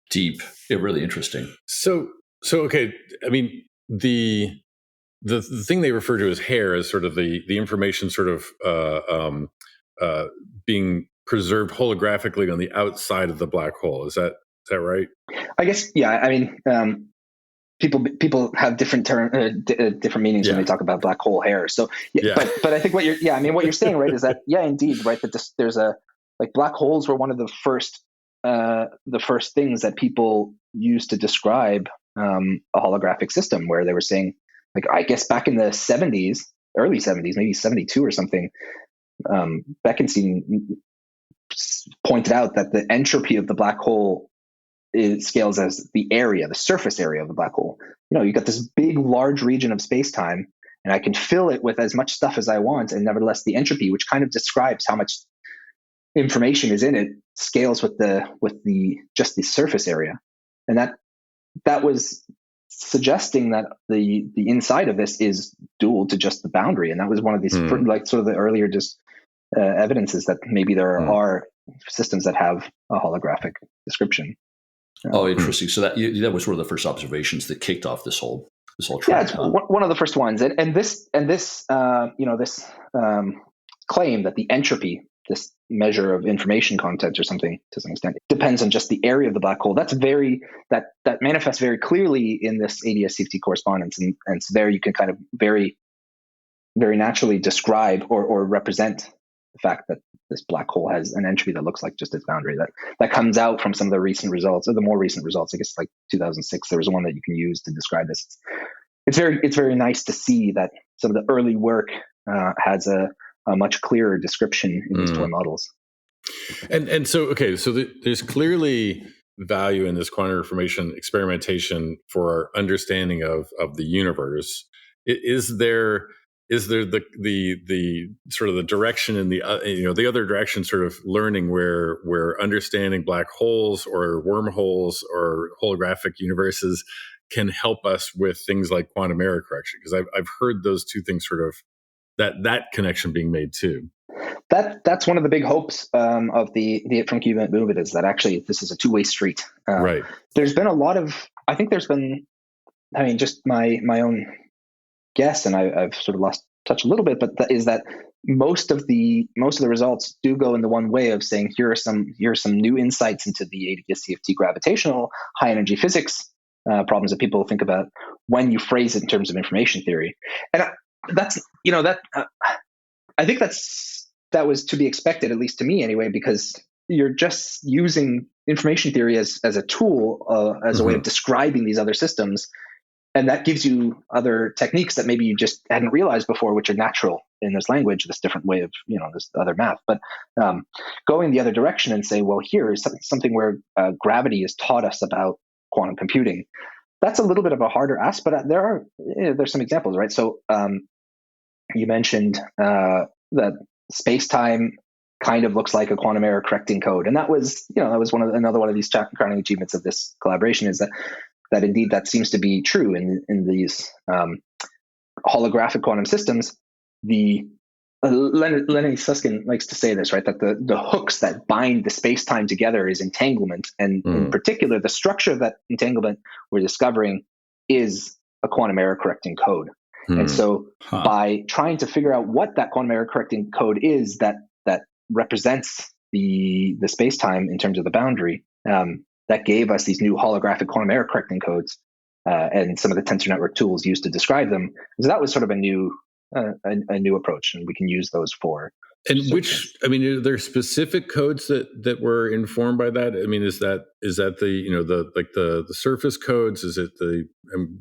Deep. Yeah, really interesting. So okay. I mean, the thing they refer to as hair is sort of the information sort of being preserved holographically on the outside of the black hole. Is that right? I guess, yeah. I mean, people have different different meanings when they talk about black hole hair. So, but I think what you're saying, right, is that, indeed, right, that there's black holes were one of the first things that people used to describe a holographic system, where they were saying, I guess back in the 70s, early 70s, maybe 72 or something, Bekenstein pointed out that the entropy of the black hole scales as the surface area of the black hole. You got this big, large region of space-time, and I can fill it with as much stuff as I want, and nevertheless the entropy, which kind of describes how much information is in it, scales with just the surface area. And that was suggesting that the inside of this is dual to just the boundary. And that was one of these sort of the earlier evidences that maybe there are systems that have a holographic description. Interesting. So that was one of the first observations that kicked off this whole trend. Yeah, it's one of the first ones. And this claim that the entropy, this measure of information content or something to some extent, depends on just the area of the black hole. That manifests very clearly in this ADS-CFT correspondence, and so there you can kind of very, very naturally describe or represent the fact that this black hole has an entropy that looks like just its boundary. That comes out from some of the recent results, or the more recent results. I guess 2006, there was one that you can use to describe this. It's very nice to see that some of the early work has a much clearer description in these toy models. And so there's clearly value in this quantum information experimentation for our understanding of the universe. Is there the sort of the direction in the other direction, sort of learning where understanding black holes or wormholes or holographic universes can help us with things like quantum error correction? Because I've heard those two things sort of that connection being made too. That's one of the big hopes of the It from Qubit movement, is that actually this is a two-way street. Right. There's been a lot of, just my own guess, and I've sort of lost touch a little bit, but that is that most of the results do go in the one way of saying, here are some new insights into the ADS-CFT gravitational high energy physics problems that people think about when you phrase it in terms of information theory. And I think that was to be expected, at least to me anyway, because you're just using information theory as a tool, as a way of describing these other systems. And that gives you other techniques that maybe you just hadn't realized before, which are natural in this language, this different way of, this other math. But going the other direction and say, well, here is something where gravity has taught us about quantum computing. That's a little bit of a harder ask, but there's some examples, right? So you mentioned that space-time kind of looks like a quantum error correcting code. And that was another one of these crowning achievements of this collaboration, is that indeed that seems to be true in these holographic quantum systems. Lenny Susskind likes to say this, right? That the hooks that bind the space-time together is entanglement, and in particular, the structure of that entanglement we're discovering is a quantum error correcting code. And so, by trying to figure out what that quantum error correcting code is that represents the space-time in terms of the boundary, that gave us these new holographic quantum error correcting codes, and some of the tensor network tools used to describe them. So that was sort of a new a new approach, and we can use those for. And are there specific codes that were informed by that? I mean, is that the surface codes? Is it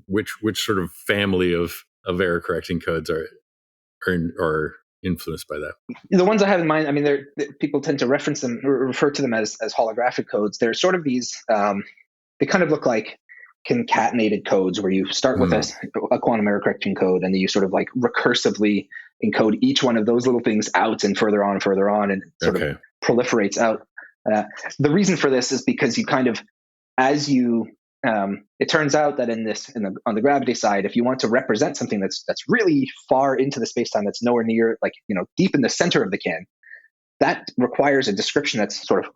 which sort of family of error correcting codes are influenced by that? The ones I have in mind, I mean, people tend to reference them or refer to them as holographic codes. They're sort of these. They kind of look like concatenated codes where you start with a quantum error correction code, and then you sort of like recursively encode each one of those little things out and further on, and sort of proliferates out. The reason for this is because you kind of, as you, it turns out that on the gravity side, if you want to represent something that's really far into the spacetime, that's nowhere near, like, deep in the center of the can, that requires a description that's sort of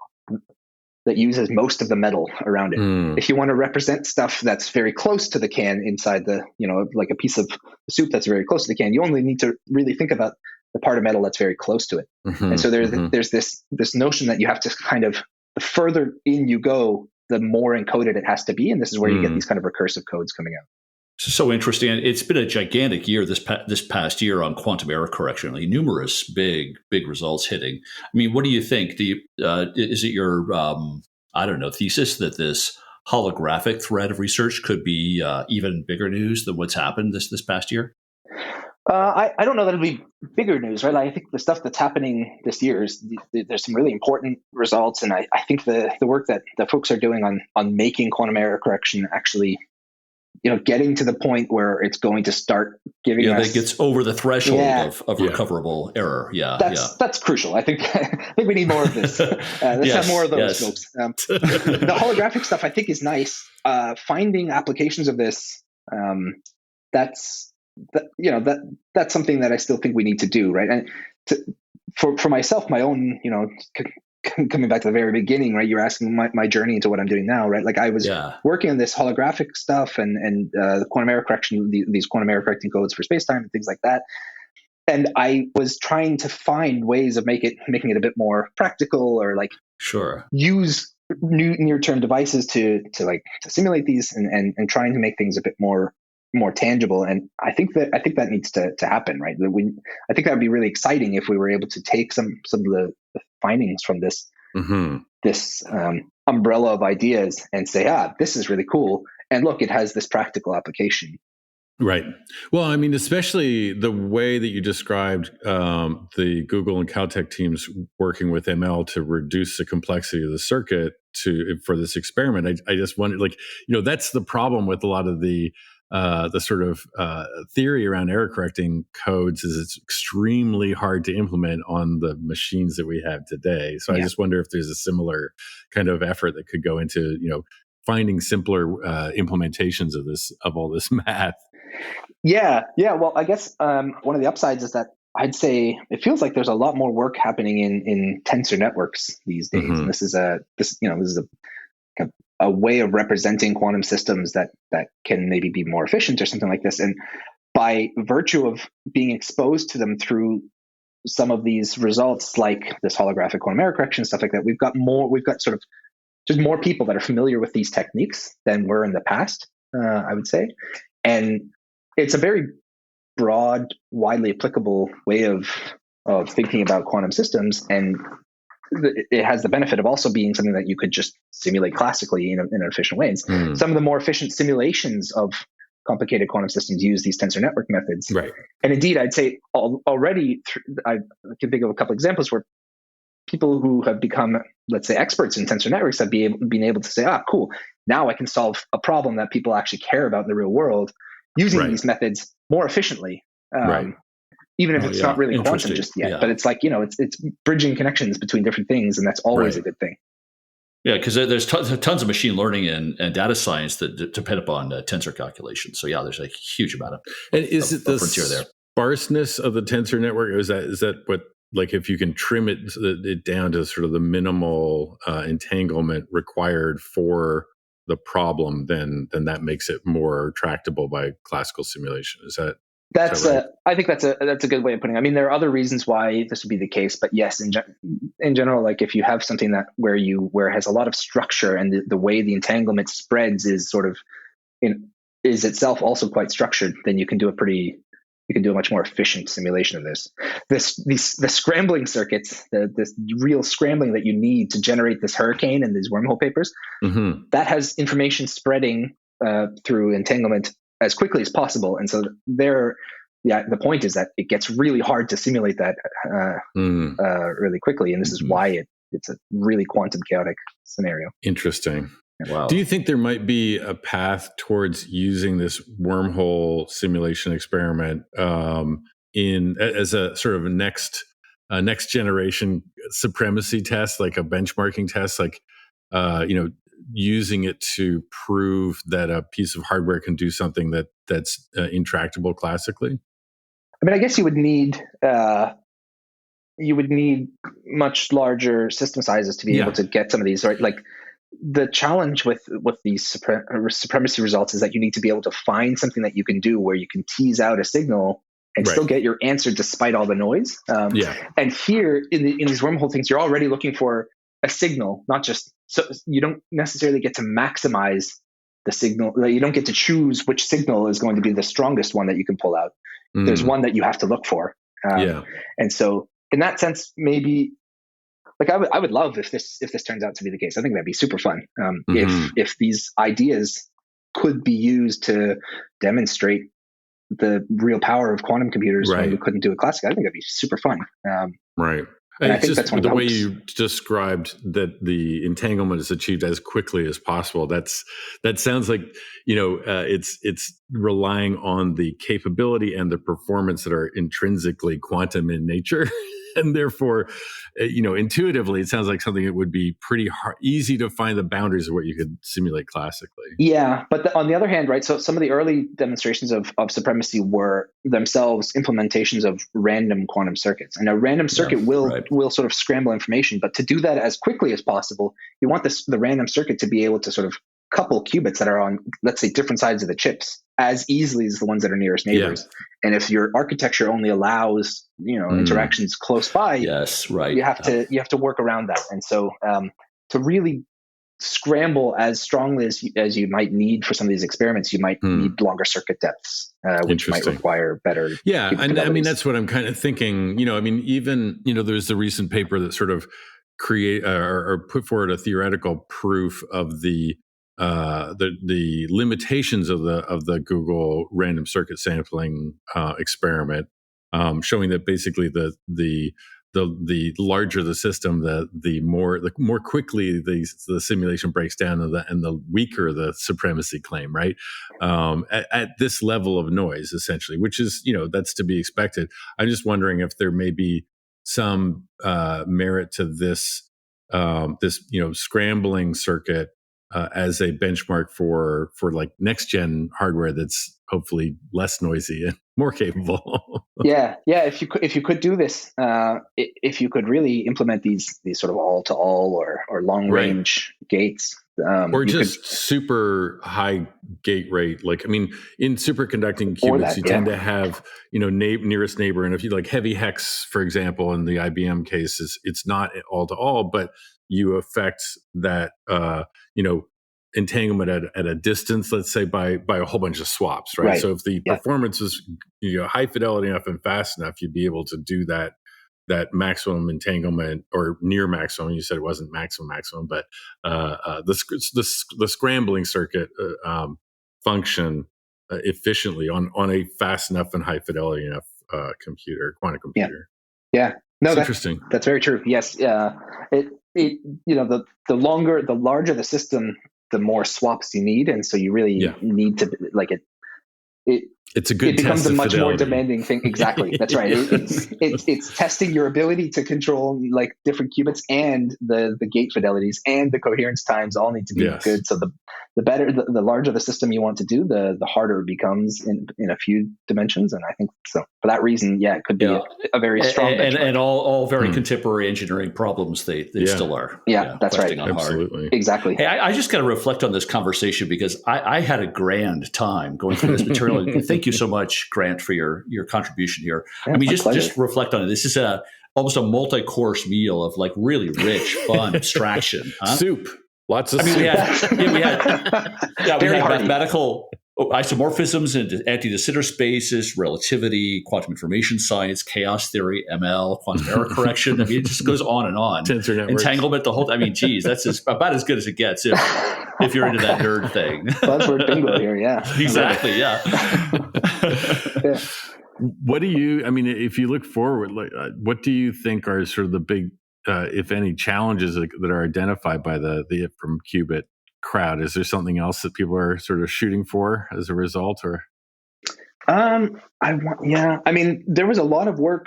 that uses most of the metal around it. If you want to represent stuff that's very close to the can inside the, like a piece of soup that's very close to the can, you only need to really think about the part of metal that's very close to it. And so there's this notion that you have to kind of, the further in you go, the more encoded it has to be. And this is where you get these kind of recursive codes coming out. So interesting. It's been a gigantic year this past year on quantum error correction. Like numerous big results hitting. I mean, what do you think? Is it your thesis that this holographic thread of research could be even bigger news than what's happened this past year? I don't know that it'll be bigger news, right? I think the stuff that's happening this year there's some really important results, and I think the work that the folks are doing on making quantum error correction actually, getting to the point where it's going to start giving us, that gets over the threshold of recoverable error. That's crucial. I think we need more of this. Let's have more of those, folks. The holographic stuff I think is nice. Finding applications of this, that's something that I still think we need to do, right? And for myself, my own, coming back to the very beginning, right? You're asking my journey into what I'm doing now, right? Like I was working on this holographic stuff and the quantum error correction, these quantum error correcting codes for spacetime and things like that. And I was trying to find ways of making it a bit more practical, or like use near-term devices to simulate these and trying to make things a bit more tangible. And I think that needs to happen, right? I think that would be really exciting if we were able to take some of the findings from this this umbrella of ideas and say, this is really cool, and look, it has this practical application. Right. Well, I mean, especially the way that you described the Google and Caltech teams working with ML to reduce the complexity of the circuit for this experiment. I just wondered, that's the problem with a lot of the sort of theory around error correcting codes is it's extremely hard to implement on the machines that we have today. So I just wonder if there's a similar kind of effort that could go into, finding simpler implementations of all this math. Yeah. Well, I guess one of the upsides is that I'd say it feels like there's a lot more work happening in tensor networks these days, and this is a way of representing quantum systems that can maybe be more efficient or something like this. And by virtue of being exposed to them through some of these results, like this holographic quantum error correction, stuff like that, we've got sort of just more people that are familiar with these techniques than were in the past, I would say. And it's a very broad, widely applicable way of thinking about quantum systems. And it has the benefit of also being something that you could just simulate classically in an efficient way. And some of the more efficient simulations of complicated quantum systems use these tensor network methods. Right. And indeed, I'd say already, I can think of a couple examples where people who have become, let's say, experts in tensor networks have been able to say, cool, now I can solve a problem that people actually care about in the real world using these methods more efficiently. Even if it's not really quantum just yet, but it's like, it's bridging connections between different things, and that's always a good thing. Yeah, because there's tons of machine learning and data science that depend upon tensor calculations. So there's a huge amount of and is it the sparseness of the tensor network? Or is that what, like, if you can trim it down to sort of the minimal entanglement required for the problem, then that makes it more tractable by classical simulation? Is that? I think that's a good way of putting it. I mean, there are other reasons why this would be the case, but yes, in general, like if you have something where it has a lot of structure and the way the entanglement spreads is sort of is itself also quite structured, then you can do a pretty you can do a much more efficient simulation of this. The scrambling circuits, this real scrambling that you need to generate this hurricane and these wormhole papers, that has information spreading through entanglement as quickly as possible. And so the point is that it gets really hard to simulate that really quickly. And this is why it's a really quantum chaotic scenario. Interesting. Wow. Do you think there might be a path towards using this wormhole simulation experiment as a sort of a next generation supremacy test, like a benchmarking test, like using it to prove that a piece of hardware can do something that's intractable classically? I mean, I guess you would need much larger system sizes to be able to get some of these, right? Like, the challenge with these supremacy results is that you need to be able to find something that you can do where you can tease out a signal and still get your answer despite all the noise. And here in these wormhole things, you're already looking for a signal, not just, so you don't necessarily get to maximize the signal. You don't get to choose which signal is going to be the strongest one that you can pull out. There's one that you have to look for. And so in that sense, maybe, like, I would love if this turns out to be the case. I think that'd be super fun. If these ideas could be used to demonstrate the real power of quantum computers when we couldn't do it classically, I think that'd be super fun. Right. And I think just that's one of the way you described that the entanglement is achieved as quickly as possible. That sounds like, it's relying on the capability and the performance that are intrinsically quantum in nature. And therefore, intuitively, it sounds like something that would be pretty easy to find the boundaries of what you could simulate classically. Yeah, but on the other hand, right, so some of the early demonstrations of supremacy were themselves implementations of random quantum circuits. And a random circuit will sort of scramble information, but to do that as quickly as possible, you want the random circuit to be able to sort of couple qubits that are on, let's say, different sides of the chips as easily as the ones that are nearest neighbors. And if your architecture only allows, interactions close by, you have to work around that. And so to really scramble as strongly as you might need for some of these experiments, you might need longer circuit depths, which might require better. Yeah. And I mean, that's what I'm kind of thinking, even, there's the recent paper that sort of create or put forward a theoretical proof of the limitations of the Google random circuit sampling experiment, showing that basically the larger the system, the more quickly the simulation breaks down, and the weaker the supremacy claim, right? At this level of noise, essentially, which is that's to be expected. I'm just wondering if there may be some merit to this scrambling circuit as a benchmark for like next gen hardware that's hopefully less noisy and more capable. Yeah. If you could do this, if you could really implement these sort of all to all or long range gates, or just super high gate rate. Like, I mean, in superconducting qubits, you tend to have, nearest neighbor. And if you like heavy hex, for example, in the IBM case, it's not all to all, but you affect that, entanglement at a distance, let's say by a whole bunch of swaps, right? So if the performance is, high fidelity enough and fast enough, you'd be able to do that maximum entanglement, or near maximum. You said it wasn't maximum, but the scrambling circuit function efficiently on a fast enough and high fidelity enough quantum computer. Yeah. No, that's interesting. That's very true. Yes. The larger the system, the more swaps you need, and so you really need to it's a good. It becomes test a much fidelity. more demanding thing. Exactly, that's right. It's testing your ability to control like different qubits, and the gate fidelities and the coherence times all need to be good. So the better, the larger the system you want to do, the harder it becomes in a few dimensions. And I think so for that reason, it could be a very strong and all very contemporary engineering problems. They still are. Yeah, that's right. Absolutely, hard. Exactly. Hey, I just got to reflect on this conversation because I had a grand time going through this material. Thank you so much, Grant, for your contribution here. Yeah, I mean, just reflect on it. This is almost a multi-course meal of like really rich, fun abstraction. Soup. Lots of soup. We had mathematical isomorphisms and anti-de Sitter spaces, relativity, quantum information science, chaos theory, ML, quantum error correction. I mean, it just goes on and on. Tensor networks. Entanglement, the whole. I mean, geez, that's about as good as it gets if you're into that nerd thing. Buzzword bingo here, yeah. Exactly, yeah. Yeah. What do you? I mean, if you look forward, like, what do you think are sort of the big, if any, challenges that are identified by the from Qubit crowd? Is there something else that people are sort of shooting for as a result, or? I mean, there was a lot of work.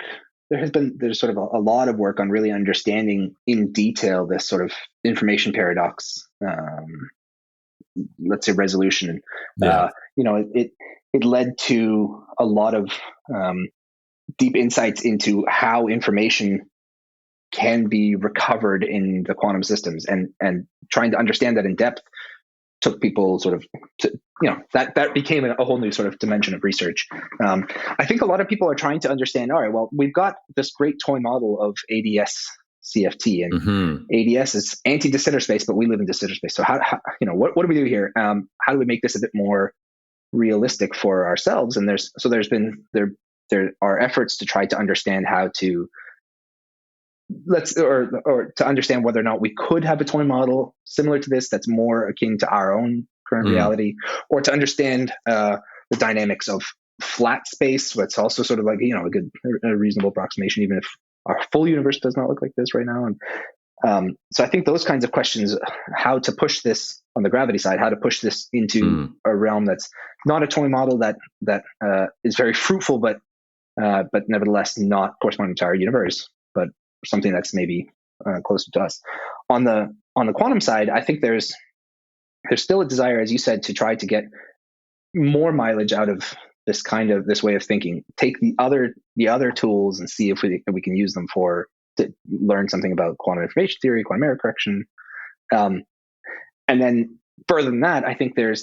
There's sort of a lot of work on really understanding in detail this sort of information paradox, let's say resolution. Yeah. It led to a lot of deep insights into how information can be recovered in the quantum systems, and trying to understand that in depth took people sort of that became a whole new sort of dimension of research. I think a lot of people are trying to understand, all right, well, we've got this great toy model of ADS CFT, and ADS is anti-de Sitter space, but we live in de Sitter space. So how what do we do here? How do we make this a bit more realistic for ourselves? And there are efforts to try to understand how to or to understand whether or not we could have a toy model similar to this that's more akin to our own current reality, or to understand the dynamics of flat space. That's also sort of like a reasonable approximation, even if our full universe does not look like this right now. And so I think those kinds of questions, how to push this on the gravity side, how to push this into a realm that's not a toy model that is very fruitful, but nevertheless not corresponding to our universe, but something that's maybe closer to us. On the quantum side, I think there's still a desire, as you said, to try to get more mileage out of this way of thinking. Take the other tools and see if we can use them to learn something about quantum information theory, quantum error correction, and then further than that, I think there's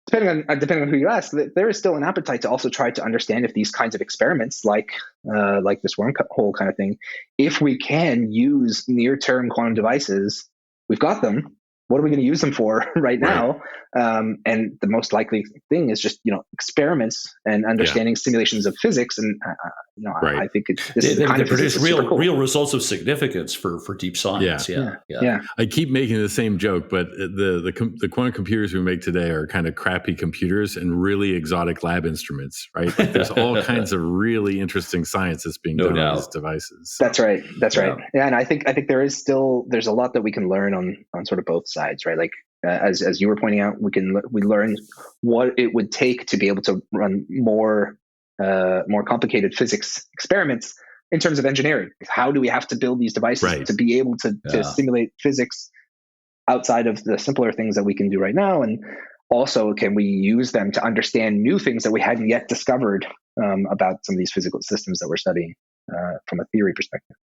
depending on who you ask, there is still an appetite to also try to understand if these kinds of experiments, like this wormhole kind of thing, if we can use near-term quantum devices, we've got them. What are we going to use them for right now? And the most likely thing is just experiments and understanding simulations of physics. And I think this is the kind of produce real results of significance for deep science. Yeah. I keep making the same joke, but the quantum computers we make today are kind of crappy computers and really exotic lab instruments, right? Like there's all kinds of really interesting science that's being done on these devices. That's right. Yeah, and I think there's a lot that we can learn on sort of both sides, right? Like as you were pointing out, we learn what it would take to be able to run more complicated physics experiments in terms of engineering. How do we have to build these devices to be able to simulate physics outside of the simpler things that we can do right now? And also, can we use them to understand new things that we hadn't yet discovered about some of these physical systems that we're studying from a theory perspective?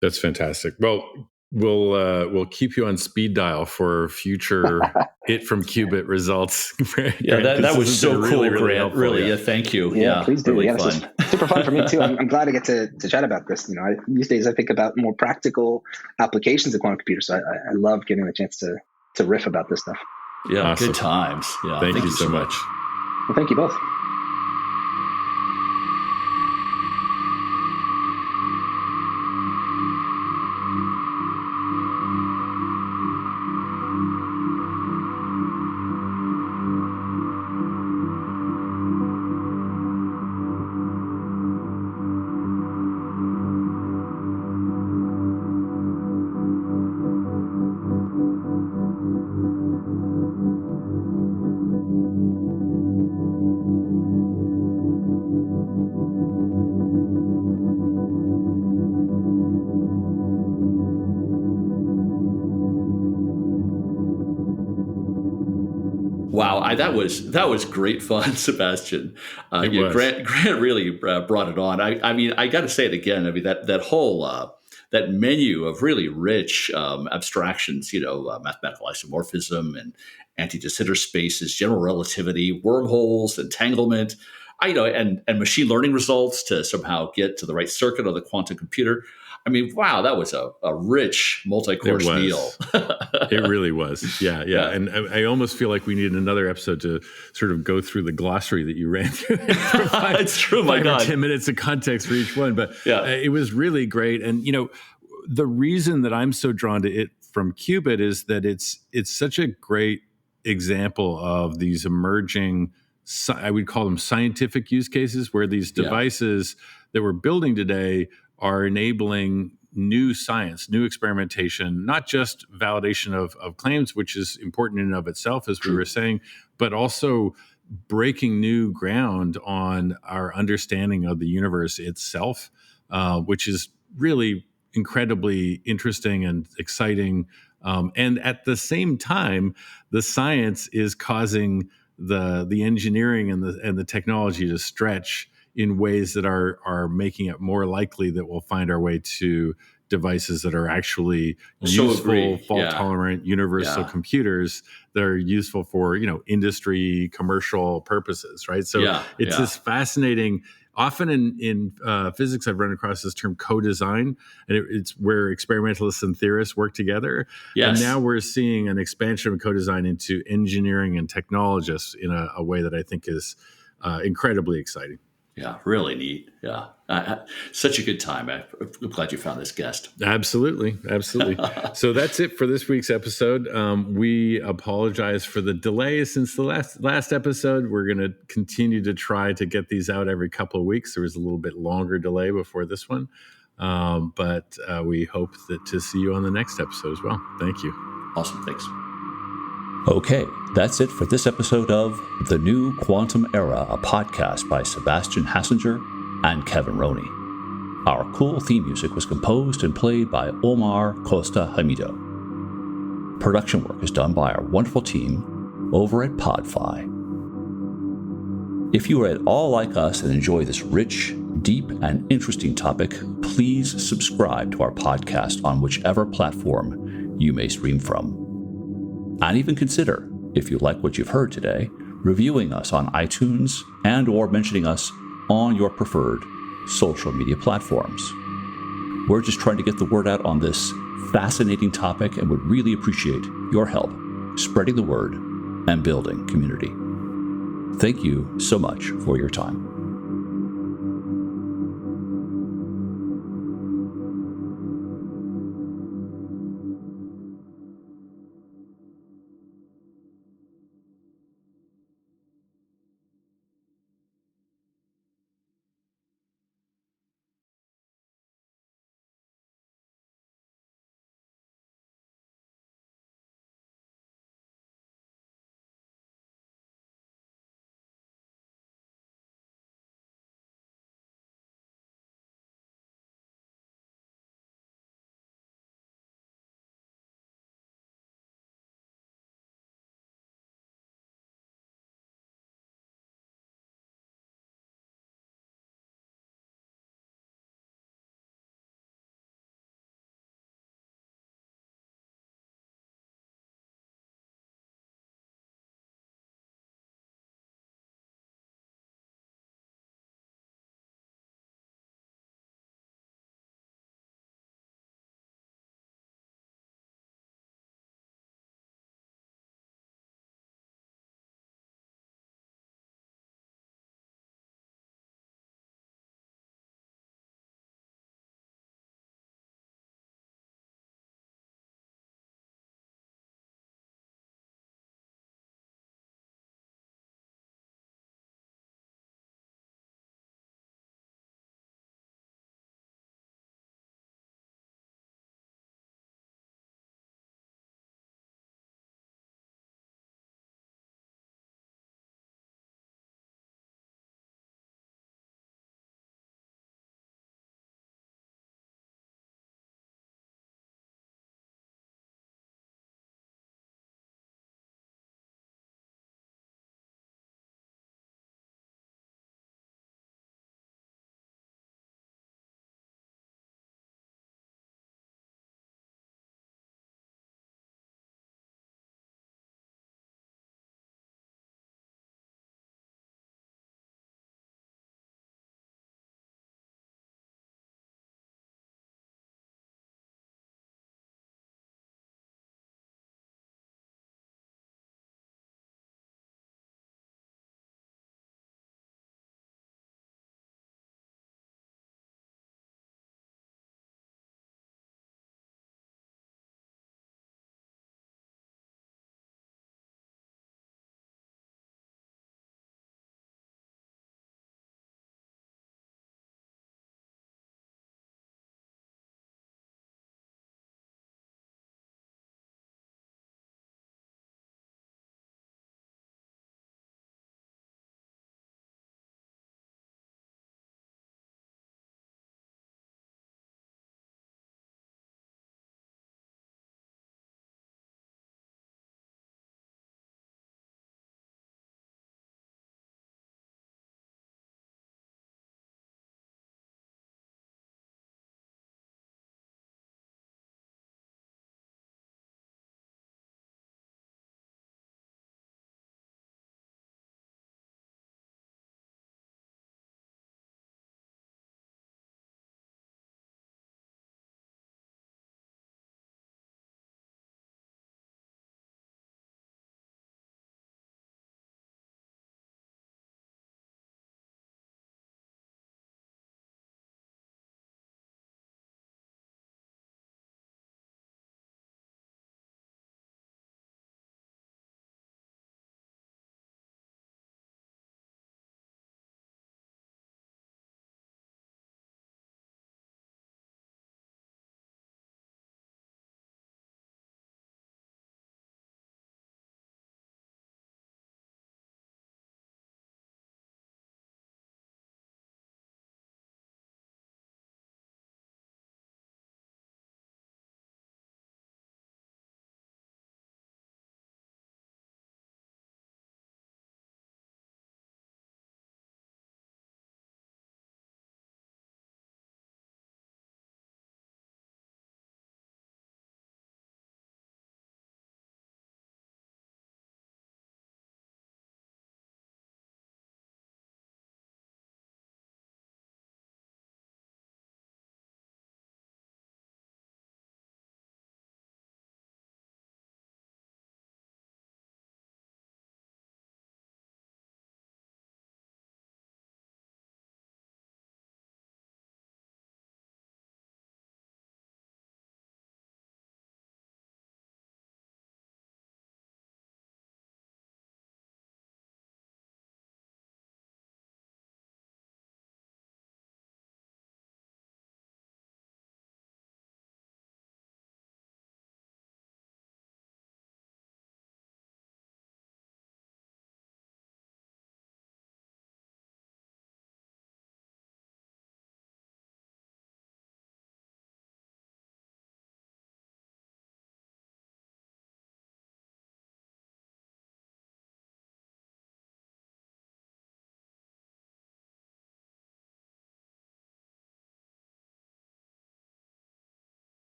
That's fantastic. Well, we'll keep you on speed dial for future it from Qubit results. Yeah, that was so cool, really, Grant. Helpful, really, yeah. Thank you. Yeah, please do. Really fun. It's super fun for me too. I'm glad I get to chat about this. These days I think about more practical applications of quantum computers. So I love getting the chance to riff about this stuff. Yeah, awesome. Good times. Yeah, thank you so much. Well, thank you both. Wow, that was great fun, Sebastian. Grant really brought it on. I mean, I got to say it again. I mean, that whole that menu of really rich abstractions, mathematical isomorphism and anti-de Sitter spaces, general relativity, wormholes, entanglement. and machine learning results to somehow get to the right circuit of the quantum computer. I mean, wow, that was a rich multi-course meal. It really was. Yeah. And I almost feel like we need another episode to sort of go through the glossary that you ran through. It's true, my God. 10 minutes of context for each one. But it was really great. And, the reason that I'm so drawn to it from Qubit is that it's such a great example of these emerging, I would call them scientific use cases, where these devices that we're building today are enabling new science, new experimentation, not just validation of claims, which is important in and of itself, as we were saying, but also breaking new ground on our understanding of the universe itself, which is really incredibly interesting and exciting. And at the same time, the science is causing the engineering and the technology to stretch in ways that are making it more likely that we'll find our way to devices that are actually useful, fault-tolerant, universal computers that are useful for, industry, commercial purposes, right? So it's this fascinating. Often in physics, I've run across this term co-design, and it's where experimentalists and theorists work together. Yes. And now we're seeing an expansion of co-design into engineering and technologists in a way that I think is incredibly exciting. Yeah, really neat. Yeah. Such a good time. I'm glad you found this guest. Absolutely. So that's it for this week's episode. We apologize for the delay since the last episode. We're going to continue to try to get these out every couple of weeks. There was a little bit longer delay before this one. But we hope to see you on the next episode as well. Thank you. Awesome. Thanks. Okay, that's it for this episode of The New Quantum Era, a podcast by Sebastian Hassinger and Kevin Roney. Our cool theme music was composed and played by Omar Costa Hamido. Production work is done by our wonderful team over at Podfi. If you are at all like us and enjoy this rich, deep, and interesting topic, please subscribe to our podcast on whichever platform you may stream from. And even consider, if you like what you've heard today, reviewing us on iTunes and or mentioning us on your preferred social media platforms. We're just trying to get the word out on this fascinating topic and would really appreciate your help spreading the word and building community. Thank you so much for your time.